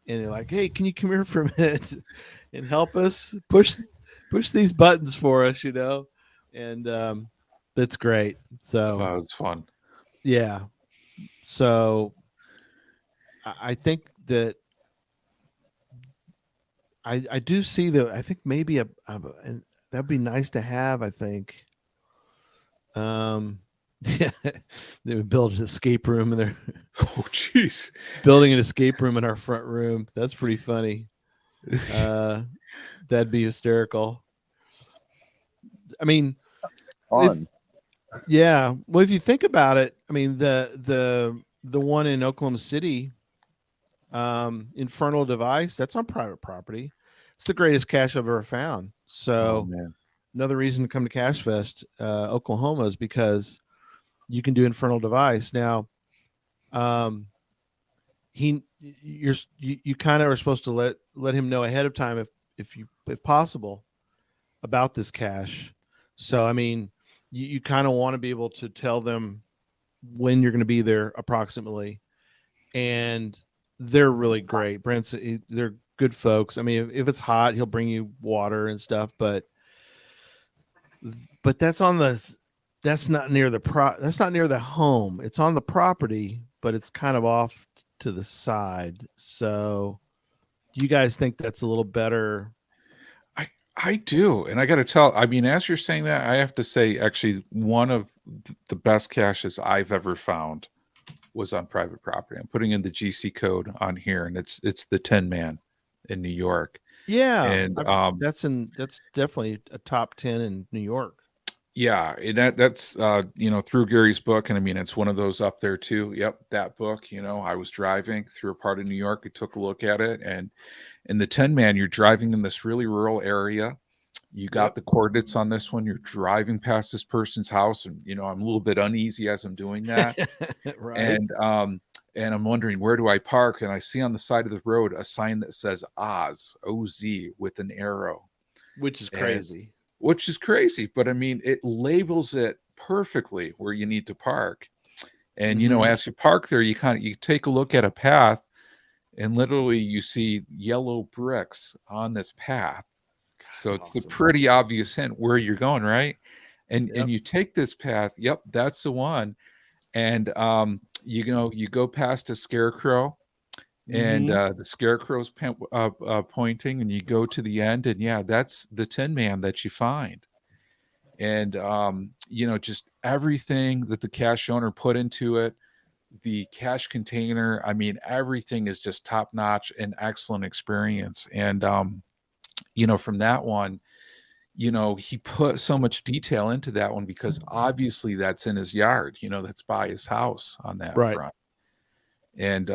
and they're like, hey, can you come here for a minute and help us push these buttons for us, and that's great. So it's fun. Yeah. So I think that I do see that. I think maybe and that'd be nice to have. I think, yeah, they would build an escape room and they're building an escape room in our front room. That's pretty funny. That'd be hysterical. I mean, fun. Yeah. Well, if you think about it, I mean, the one in Oklahoma City, Infernal Device, that's on private property. It's the greatest cache I've ever found. So another reason to come to Cache Fest, Oklahoma, is because you can do Infernal Device. Now, you kind of are supposed to let him know ahead of time if possible about this cache. So, I mean, you kind of want to be able to tell them when you're going to be there approximately. And they're really great. They're good folks. I mean, if it's hot, he'll bring you water and stuff, but that's not near the home. It's on the property, but it's kind of off to the side. So do you guys think that's a little better? I do. And I got to tell, I mean, as you're saying that, I have to say, actually, one of the best caches I've ever found was on private property. I'm putting in the GC code on here, and it's the Tin Man in New York. Yeah. And that's definitely a top 10 in New York. Yeah. And that's through Gary's book. And I mean, it's one of those up there too. Yep. That book, I was driving through a part of New York. I took a look at it, and in the Tin Man, you're driving in this really rural area. You got the coordinates on this one. You're driving past this person's house, and I'm a little bit uneasy as I'm doing that. Right. And I'm wondering, where do I park? And I see on the side of the road a sign that says Oz, O-Z, with an arrow. Which is crazy. But I mean, it labels it perfectly where you need to park. And as you park there, you take a look at a path, and literally you see yellow bricks on this path. So it's awesome. A pretty obvious hint where you're going, right? And you take this path. Yep, that's the one. And you go past a scarecrow, and the scarecrow's pointing, and you go to the end, and that's the Tin Man that you find. And just everything that the cache owner put into it, the cache container, I mean, everything is just top notch and excellent experience. And from that one, he put so much detail into that one because obviously that's in his yard, that's by his house on that front. And,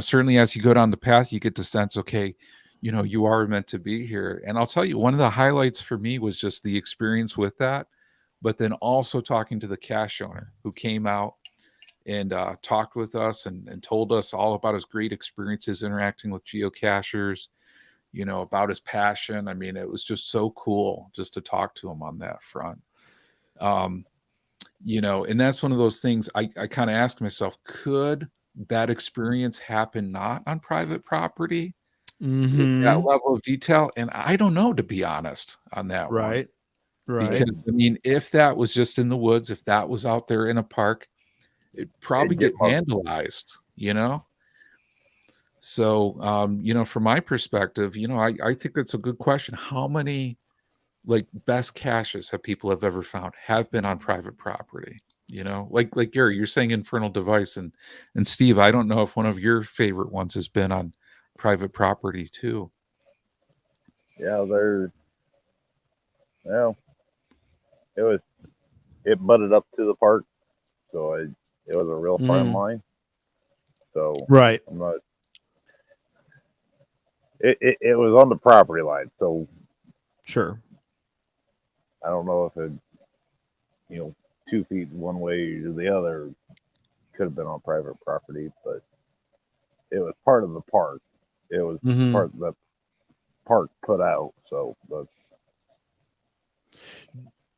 certainly as you go down the path, you get the sense, okay, you are meant to be here. And I'll tell you, one of the highlights for me was just the experience with that, but then also talking to the cache owner who came out and talked with us and told us all about his great experiences interacting with geocachers, about his passion. I mean, it was just so cool just to talk to him on that front. And that's one of those things I kind of ask myself, could that experience happen not on private property with Mm-hmm. that level of detail? And I don't know, to be honest, on that one. Right. Right. Because I mean, if that was just in the woods, if that was out there in a park, it'd probably It'd get get vandalized, you know? So, from my perspective, I think that's a good question. How many like best caches have ever found have been on private property? Like Gary, you're saying Infernal Device, and Steve, I don't know if one of your favorite ones has been on private property too. Yeah, well, it butted up to the park, so it was a real fine line. So Right. I'm not. It was on the property line, so Sure. I don't know if it, 2 feet one way or the other could have been on private property, but it was part of the park. It was Mm-hmm. part of the park put out. So, but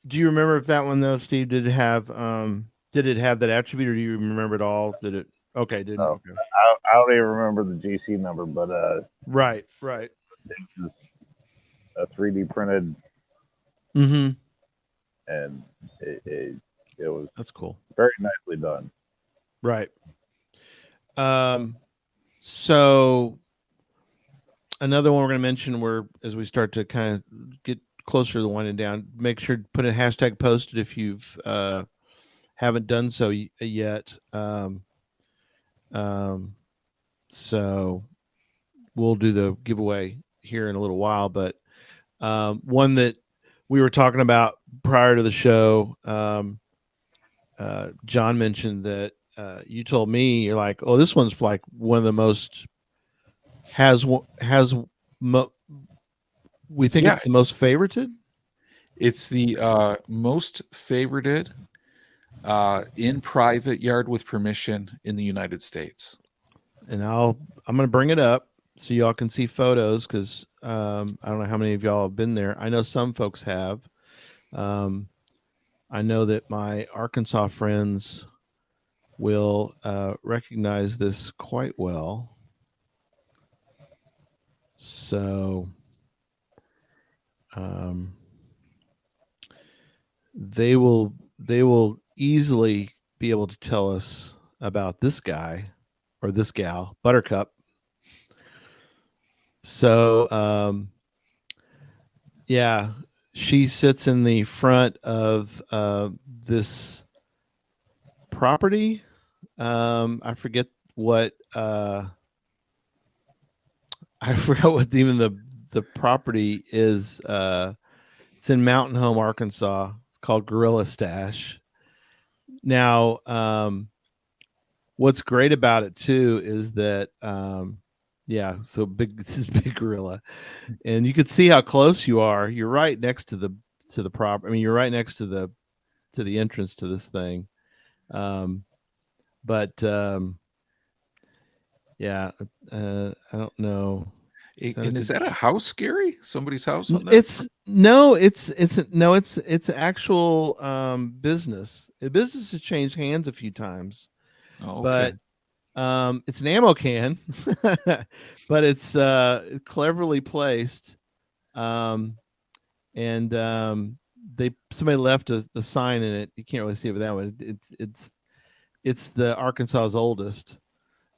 Do you remember if that one though, Steve, did it have that attribute, or do you remember it all? Did it? Okay, didn't. no, Okay. I don't even remember the GC number, but Right. it was a 3D printed, Mm-hmm. and it was That's cool. very nicely done. Right. So another one we're going to mention, as we start to kind of get closer to the winding down, make sure to put a hashtag posted if you've haven't done so yet. So we'll do the giveaway here in a little while, but one that we were talking about prior to the show, John mentioned that you told me, you're like, oh, this one's like one of the most we think it's the most favorited. It's the most favorited in private yard with permission in the United States. And I'm going to bring it up so y'all can see photos, because I don't know how many of y'all have been there. I know some folks have. I know that my Arkansas friends will recognize this quite well. So they will easily be able to tell us about this guy or this gal, Buttercup. So yeah, she sits in the front of this property. I forget what even the property is. It's in Mountain Home, Arkansas. It's called Gorilla Stash. Now, what's great about it too is that so big, this is big gorilla, and you can see how close you are. You're right next to the prop. I mean, you're right next to the entrance to this thing. Yeah, I don't know. And is that a house, Gary? Somebody's house on that? It's actual business. The business has changed hands a few times. Oh, okay. But it's an ammo can, but it's cleverly placed. And somebody left a sign in it. You can't really see it with that one. It's the Arkansas's oldest,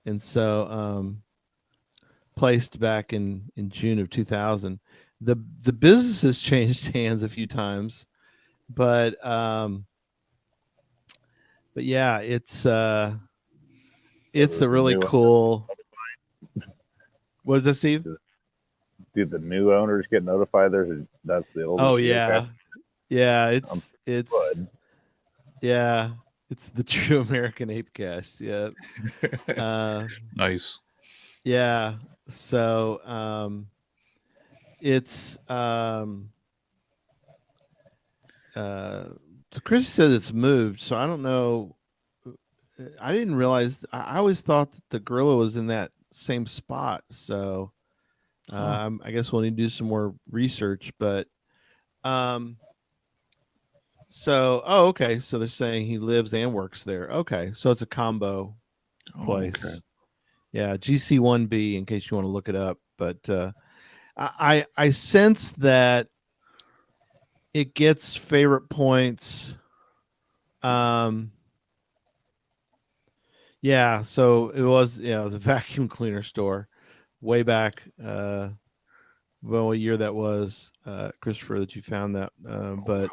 and so placed back in June of 2000. The business has changed hands a few times, but yeah, it's a really cool. What is that, Steve? Did the new owners get notified? That's the old. Oh yeah, yeah. It's yeah. It's the true American ape cache. Yeah. Nice. Yeah. So it's so Chris said it's moved, so I don't know. I didn't realize. I always thought that the gorilla was in that same spot. So I guess we'll need to do some more research. But okay. So they're saying he lives and works there. Okay, so it's a combo. Oh, place. okay. Yeah, GC1B in case you want to look it up. But I sense that it gets favorite points. Yeah, so it was it was a vacuum cleaner store way back. Well, what year that was, Christopher, that you found that. But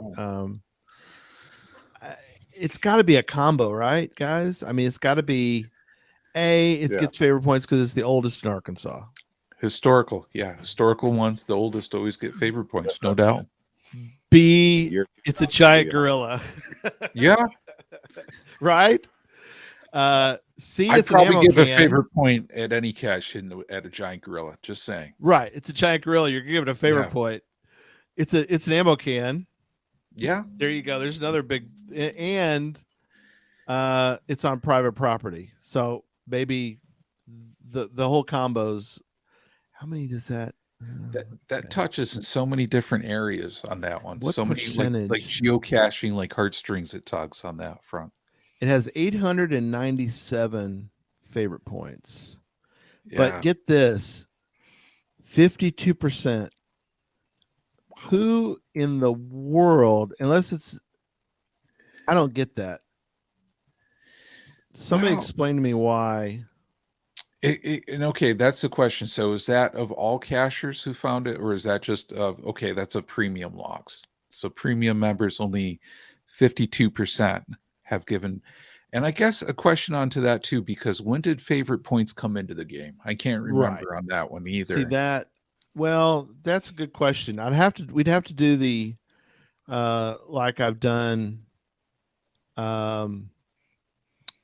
it's got to be a combo, right, guys? I mean, it's got to be it Yeah. gets favorite points because it's the oldest in Arkansas. Historical, yeah, historical ones. The oldest always get favorite points, no doubt. B, You're- it's a giant gorilla, Yeah, right? C, I'd it's an probably ammo give a can. favorite point at any cache at a giant gorilla. Just saying. Right, it's a giant gorilla. You're giving a favorite Yeah. point. It's an ammo can. Yeah, There you go. There's another big, and it's on private property. So maybe the whole combos. How many does that? that Okay. touches in so many different areas on that one. What So many like percentage? geocaching, like heartstrings it tugs on that front. It has 897 favorite points. Yeah. But get this, 52%. Who in the world, unless it's, I don't get that. Somebody Well, explain to me why. and okay, that's the question. So is that of all cachers who found it, or is that just of okay, that's a premium logs. So premium members only 52% have given. And I guess a question onto that too, because when did favorite points come into the game? I can't remember on that one either. See that? Well, that's a good question. We'd have to do the like I've done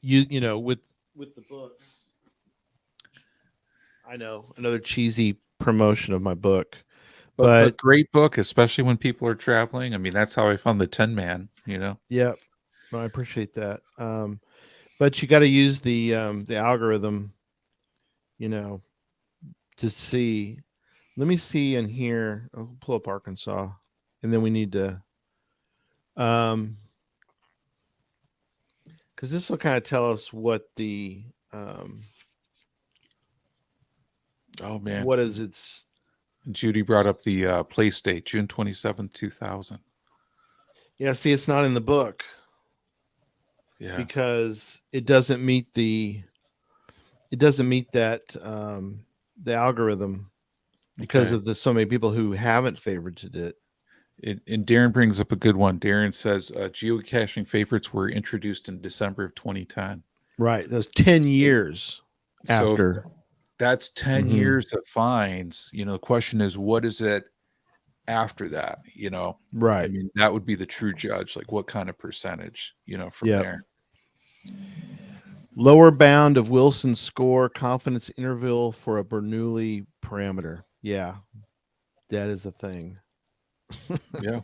you know with the books. I know, another cheesy promotion of my book. But great book, especially when people are traveling. I mean, that's how I found the 10 man, you know. Yep. No, I appreciate that. But you got to use the algorithm, you know, to see. Let me see in here. I'll pull up Arkansas, and then we need to because this will kind of tell us what the Oh man. what is its Judy brought up the play state, June 27th, 2000. yeah, see, it's not in the book. Yeah. Because it doesn't meet that the algorithm because of the so many people who haven't favorited it. And Darren brings up a good one. Darren says geocaching favorites were introduced in December of 2010. Right. Those 10 years after. So that's 10 years of fines. You know, the question is, what is it after that? You know, right. I mean, that would be the true judge. Like what kind of percentage, you know, from there. Lower bound of Wilson's score, confidence interval for a Bernoulli parameter. Yeah, that is a thing. Yeah.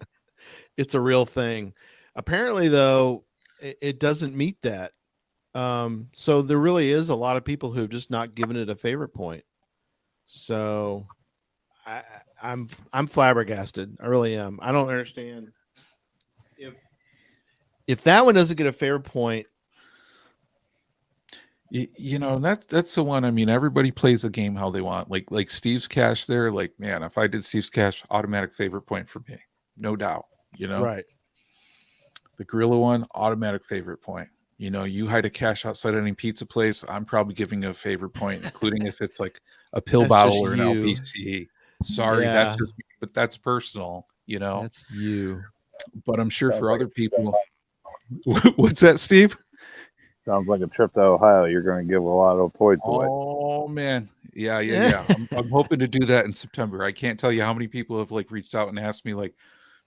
It's a real thing. Apparently, though, it doesn't meet that. So there really is a lot of people who have just not given it a favorite point. So I'm flabbergasted. I really am. I don't understand if that one doesn't get a fair point. You know, that's the one. I mean, everybody plays a game how they want. Like Steve's Cache there. Like, man, if I did Steve's Cache, automatic favorite point for me, no doubt. You know, right? The gorilla one, automatic favorite point. You know, you hide a cache outside any pizza place, I'm probably giving a favorite point, including if it's like a pill That's bottle just or an you. LPC. Sorry, Yeah. that's just me, but that's personal. You know, That's you. But I'm sure for other people, what's that, Steve? Sounds like a trip to Ohio. You're going to give a lot of points away. Oh man, yeah. I'm hoping to do that in September. I can't tell you how many people have like reached out and asked me like,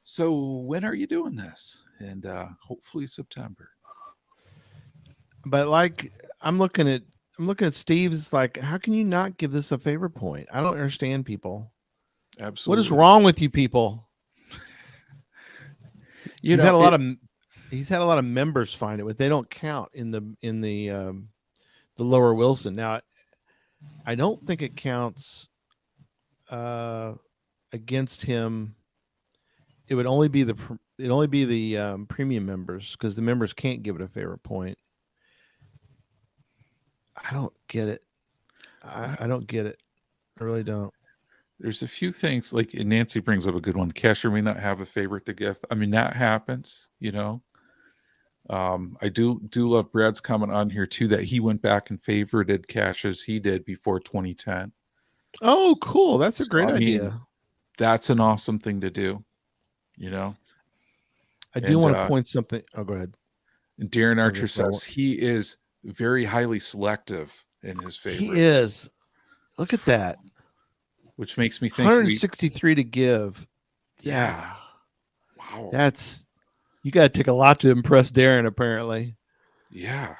so when are you doing this? And hopefully September. But like I'm looking at Steve's like, how can you not give this a favorite point? I don't understand people. Absolutely. What is wrong with you people? He's had a lot of members find it, but they don't count in the Lower Wilson. Now, I don't think it counts against him. It would only be the premium members because the members can't give it a favorite point. I don't get it. I don't get it. I really don't. There's a few things like, and Nancy brings up a good one. Cashier may not have a favorite to gift. I mean, that happens, you know. I do love Brad's comment on here too that he went back and favorited caches he did before 2010. Oh, cool. That's a So, great I mean, idea. that's an awesome thing to do, you know. I do And want to point something. Oh, go ahead. and Darren I'll Archer just roll says he is very highly selective in his favorites. He is. Look at that. Which makes me think 163 to give. Yeah. Wow. That's, you got to take a lot to impress Darren, apparently. Yeah.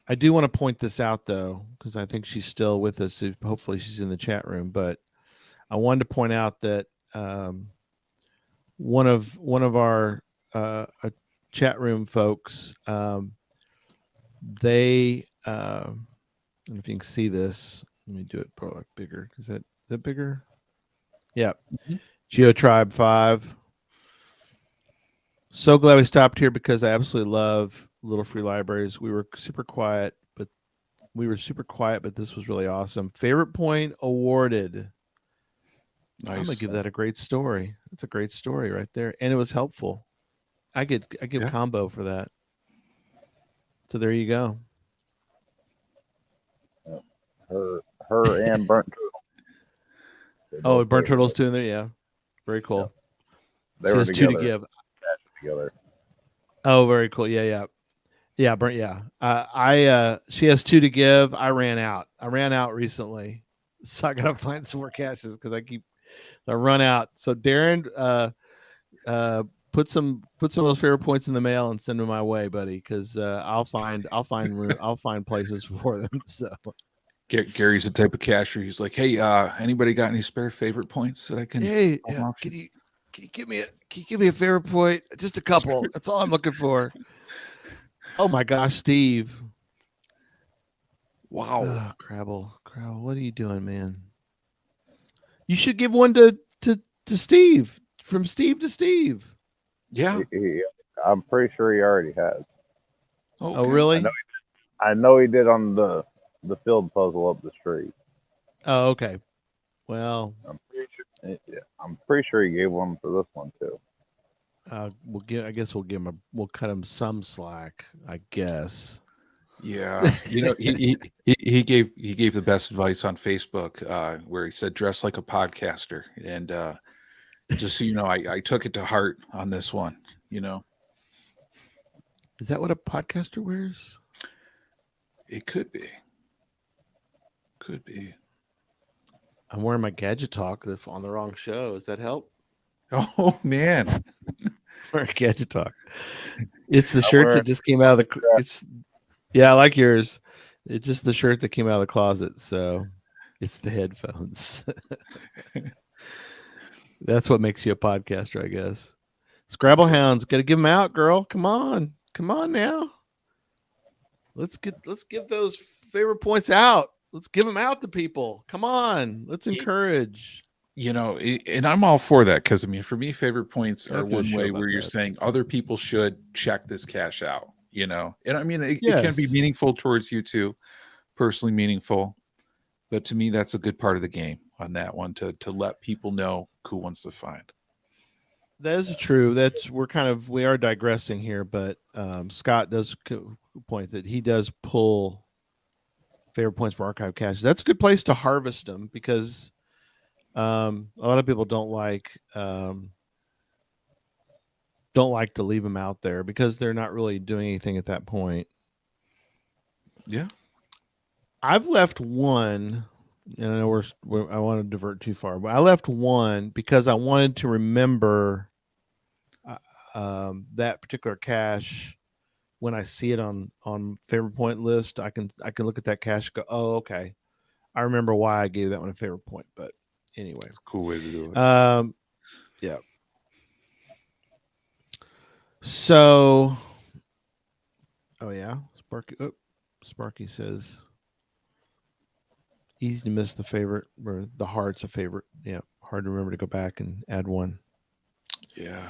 I do want to point this out, though, because I think she's still with us. Hopefully she's in the chat room. But I wanted to point out that one of our chat room folks, they, I don't know if you can see this. Let me do it probably bigger. Is that bigger? Yeah. Mm-hmm. GeoTribe 5. So glad we stopped here because I absolutely love Little Free Libraries. We were super quiet, but this was really awesome. Favorite point awarded. Nice. I'm gonna give that a great story. That's a great story right there, and it was helpful. I give combo for that. So there you go. Her and Burnt Turtle. Oh, Burnt Turtle's too in there. Yeah, very cool. They she were has together, 2 to give. Together. Oh, very cool. Yeah. Burnt. Yeah. She has 2 to give. I ran out recently, so I gotta find some more caches because I run out. So Darren, put some of those favorite points in the mail and send them my way, buddy, because I'll find places for them. So Gary's the type of cashier. He's like, hey, anybody got any spare favorite points that I can? Hey, can you give me a favorite point? Just a couple. That's all I'm looking for. Oh my gosh, Steve! Wow, Crabble, what are you doing, man? You should give one to Steve, from Steve to Steve. Yeah, I'm pretty sure he already has. Okay. Oh, really? I know he did on the field puzzle up the street. Oh, okay. Well, I'm pretty sure he gave one for this one too. We'll cut him some slack, I guess. Yeah, you know, he gave the best advice on Facebook, where he said dress like a podcaster, and just so you know, I took it to heart on this one. You know, is that what a podcaster wears? It could be. I'm wearing my Gadget Talk on the wrong show. Does that help? Oh man, wear Gadget Talk. It's the shirt that just came out of the. Yeah, I like yours. It's just the shirt that came out of the closet, so it's the headphones. That's what makes you a podcaster, I guess. Scrabble Hounds, got to give them out, girl. Come on now. Let's give those favorite points out. Let's give them out to people. Come on, let's encourage. You know, and I'm all for that because I mean, for me, favorite points are one way where you're saying other people should check this cache out. You know, and I mean, it can be meaningful towards you too, personally meaningful. But to me, that's a good part of the game on that one to let people know who wants to find. That is true. We are digressing here, but Scott does point that he does pull favorite points for archive caches. That's a good place to harvest them because a lot of people don't like to leave them out there because they're not really doing anything at that point. Yeah. I've left one, and I know I want to divert too far, but I left one because I wanted to remember that particular cache when I see it on favorite point list. I can look at that cache and go, oh, okay, I remember why I gave that one a favorite point. But anyway, it's a cool way to do it. Yeah. So, oh yeah, Sparky says easy to miss the favorite, or the heart's a favorite. Yeah, hard to remember to go back and add one. Yeah.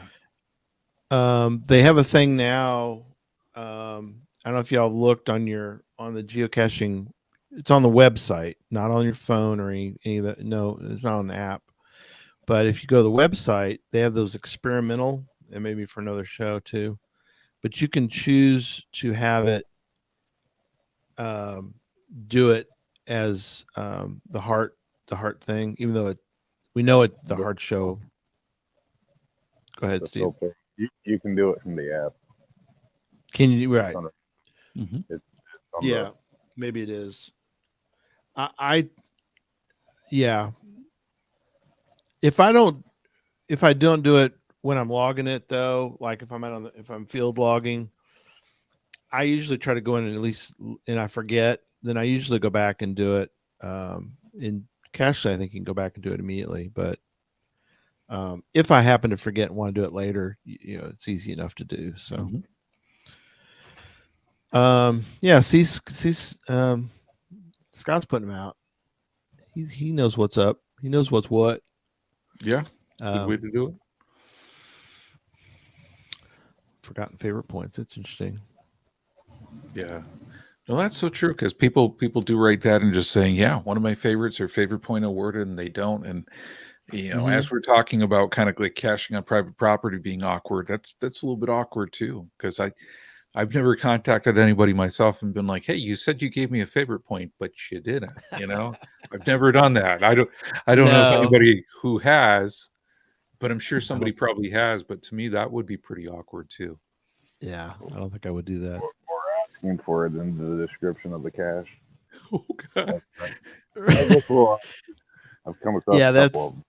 They have a thing now. I don't know if y'all looked on the geocaching. It's on the website, not on your phone or any of that. No, it's not on the app. But if you go to the website, they have those experimental, and maybe for another show too. But you can choose to have it do it as the heart thing, even though we know the heart show. Go ahead, The Steve. filter. You can do it from the app. Can you right? It's on Yeah, maybe it is. I yeah. If I don't do it when I'm logging it though, like if I'm field logging, I usually try to go in and at least, and I forget, then I usually go back and do it. In Cache, I think you can go back and do it immediately. But if I happen to forget and want to do it later, it's easy enough to do. So, yeah, Scott's putting them out. He knows what's up. He knows what's what. Yeah, good way to do it. Forgotten favorite points. It's interesting. Yeah. No, that's so true, because people do write that and just saying, yeah, one of my favorites or favorite point awarded, and they don't. And as we're talking about kind of like caching on private property being awkward, that's a little bit awkward too, because I've never contacted anybody myself and been like, hey, you said you gave me a favorite point, but you didn't. I've never done that. I don't know if anybody who has, but I'm sure somebody probably has. But to me, that would be pretty awkward too. Yeah, I don't think I would do that. Or asking for it in the description of the cache. Oh God. I've come across a couple of them.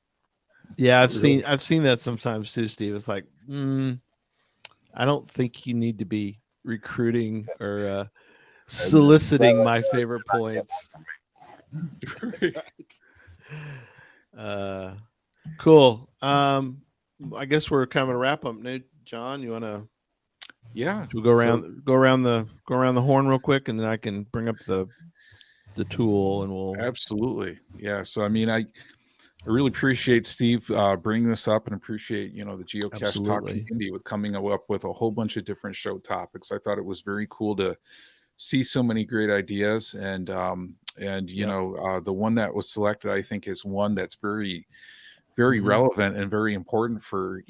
Yeah, I've seen that sometimes too, Steve. It's like, I don't think you need to be recruiting or soliciting my favorite points. Cool. I guess we're kind of a wrap up now. John, you want to? Yeah. We'll go around the horn real quick, and then I can bring up the tool, and we'll absolutely. Yeah. So I mean, I really appreciate Steve bringing this up, and appreciate the Geocache Talk community with coming up with a whole bunch of different show topics. I thought it was very cool to see so many great ideas, and the one that was selected, I think, is one that's very, very relevant and very important for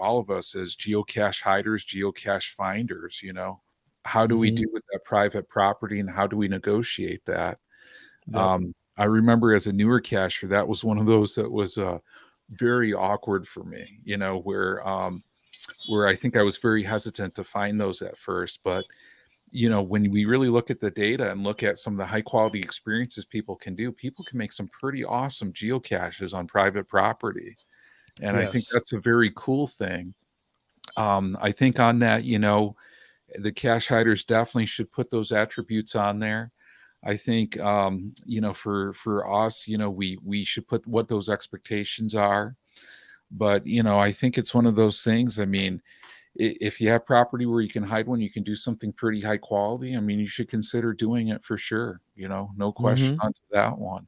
all of us as geocache hiders, geocache finders. How do we do with that private property, and how do we negotiate that? I remember as a newer cacher, that was one of those that was very awkward for me, where I think I was very hesitant to find those at first. But, when we really look at the data and look at some of the high quality experiences people can make some pretty awesome geocaches on private property. And I think that's a very cool thing. I think on that, the cache hiders definitely should put those attributes on there. I think, for us, we should put what those expectations are. But, I think it's one of those things. I mean, if you have property where you can hide one, you can do something pretty high quality. I mean, you should consider doing it for sure. No question onto that one.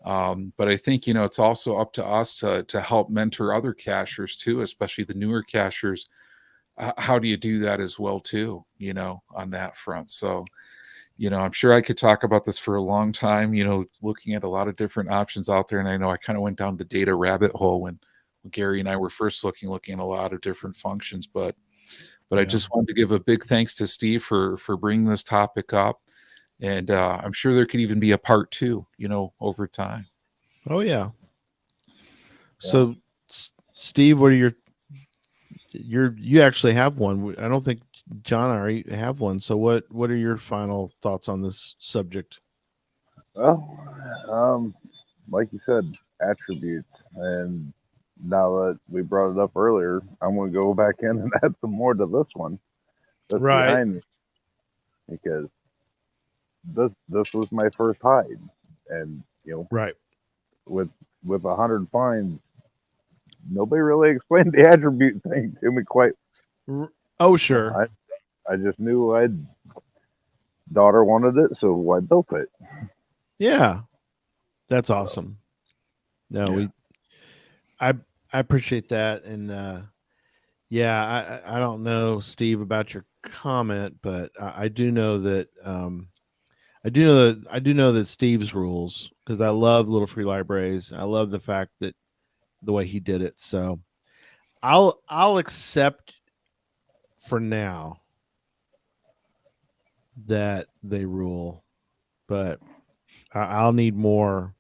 But I think, it's also up to us to help mentor other cachers too, especially the newer cachers. How do you do that as well too, on that front? So, I'm sure I could talk about this for a long time, looking at a lot of different options out there. And I know I kind of went down the data rabbit hole when Gary and I were first looking at a lot of different functions, but I just wanted to give a big thanks to Steve for bringing this topic up. And I'm sure there could even be a part 2, over time. Oh yeah. So Steve, what are you actually have one. I don't think John and I already have one. So what are your final thoughts on this subject? Well, like you said, attributes. And now that we brought it up earlier, I'm going to go back in and add some more to this one. That's behind me. Because this was my first hide. And, with 100 finds, nobody really explained the attribute thing to me quite. Oh, sure. I just knew daughter wanted it, so I built it. Yeah, that's awesome. I appreciate that, and I don't know, Steve, about comment, but I do know that I do know that Steve's rules, because I love Little Free Libraries. I love the fact that the way he did it. So I'll accept for now that they rule, but I'll need more.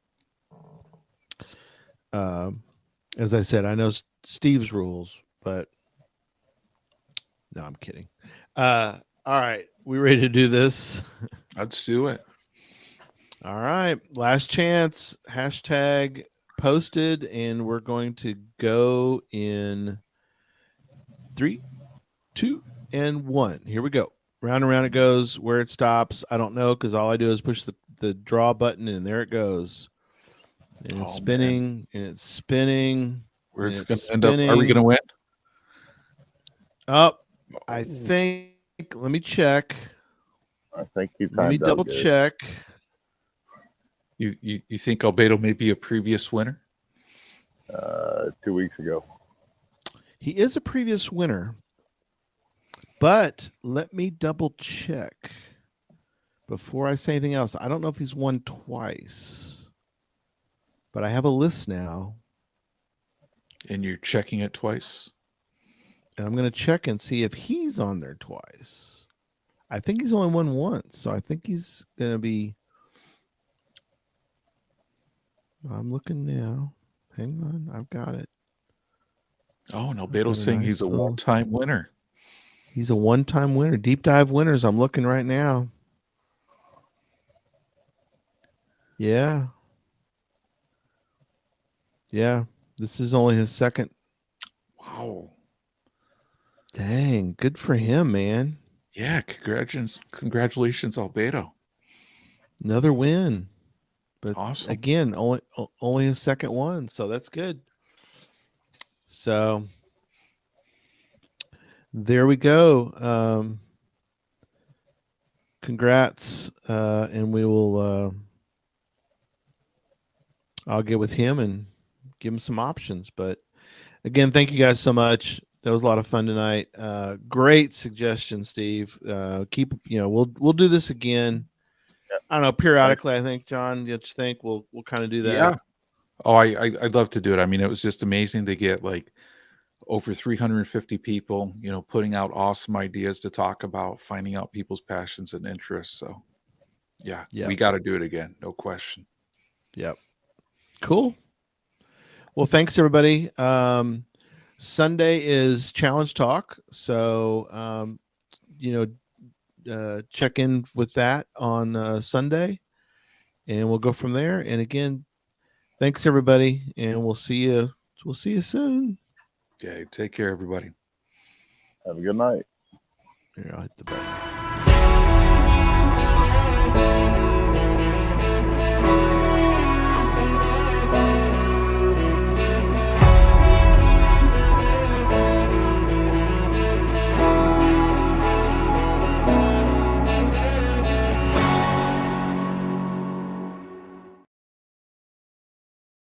As I said, I know Steve's rules, but no, I'm kidding. All right, we ready to do this? Let's do it. All right, last chance. Hashtag posted, and we're going to go in 3, 2, and 1. Here we go. Round and round it goes. Where it stops, I don't know, because all I do is push the draw button, and there it goes. And it's spinning, and it's spinning. Where it's going to end up? Are we going to win? Oh, I think. Let me check. I think you. Let me double check. You think Albedo may be a previous winner? 2 weeks ago. He is a previous winner, but let me double check before I say anything else. I don't know if he's won twice, but I have a list now. And you're checking it twice? And I'm going to check and see if he's on there twice. I think he's only won once, so I think he's going to be... I'm looking now. Hang on, I've got it. Oh, and Albedo's saying he's a one-time winner. He's a one-time winner. Deep dive winners. I'm looking right now. Yeah. Yeah. This is only his second. Wow. Dang. Good for him, man. Yeah. Congratulations, Albedo. Another win. But awesome. Again, only his second one. So that's good. So there we go. Congrats. And we will, I'll get with him and give him some options. But again, thank you guys so much. That was a lot of fun tonight. Great suggestion, Steve. We'll do this again. I don't know, periodically. I think, John, you just think we'll kind of do that. Yeah. Oh, I'd love to do it. I mean, it was just amazing to get like over 350 people, putting out awesome ideas to talk about, finding out people's passions and interests. So yeah. We got to do it again. No question. Yep. Cool. Well, thanks everybody. Sunday is Challenge Talk. So, check in with that on Sunday, and we'll go from there. And again, thanks everybody, and we'll see you soon. Yeah, take care, everybody. Have a good night. Here, I'll hit the button.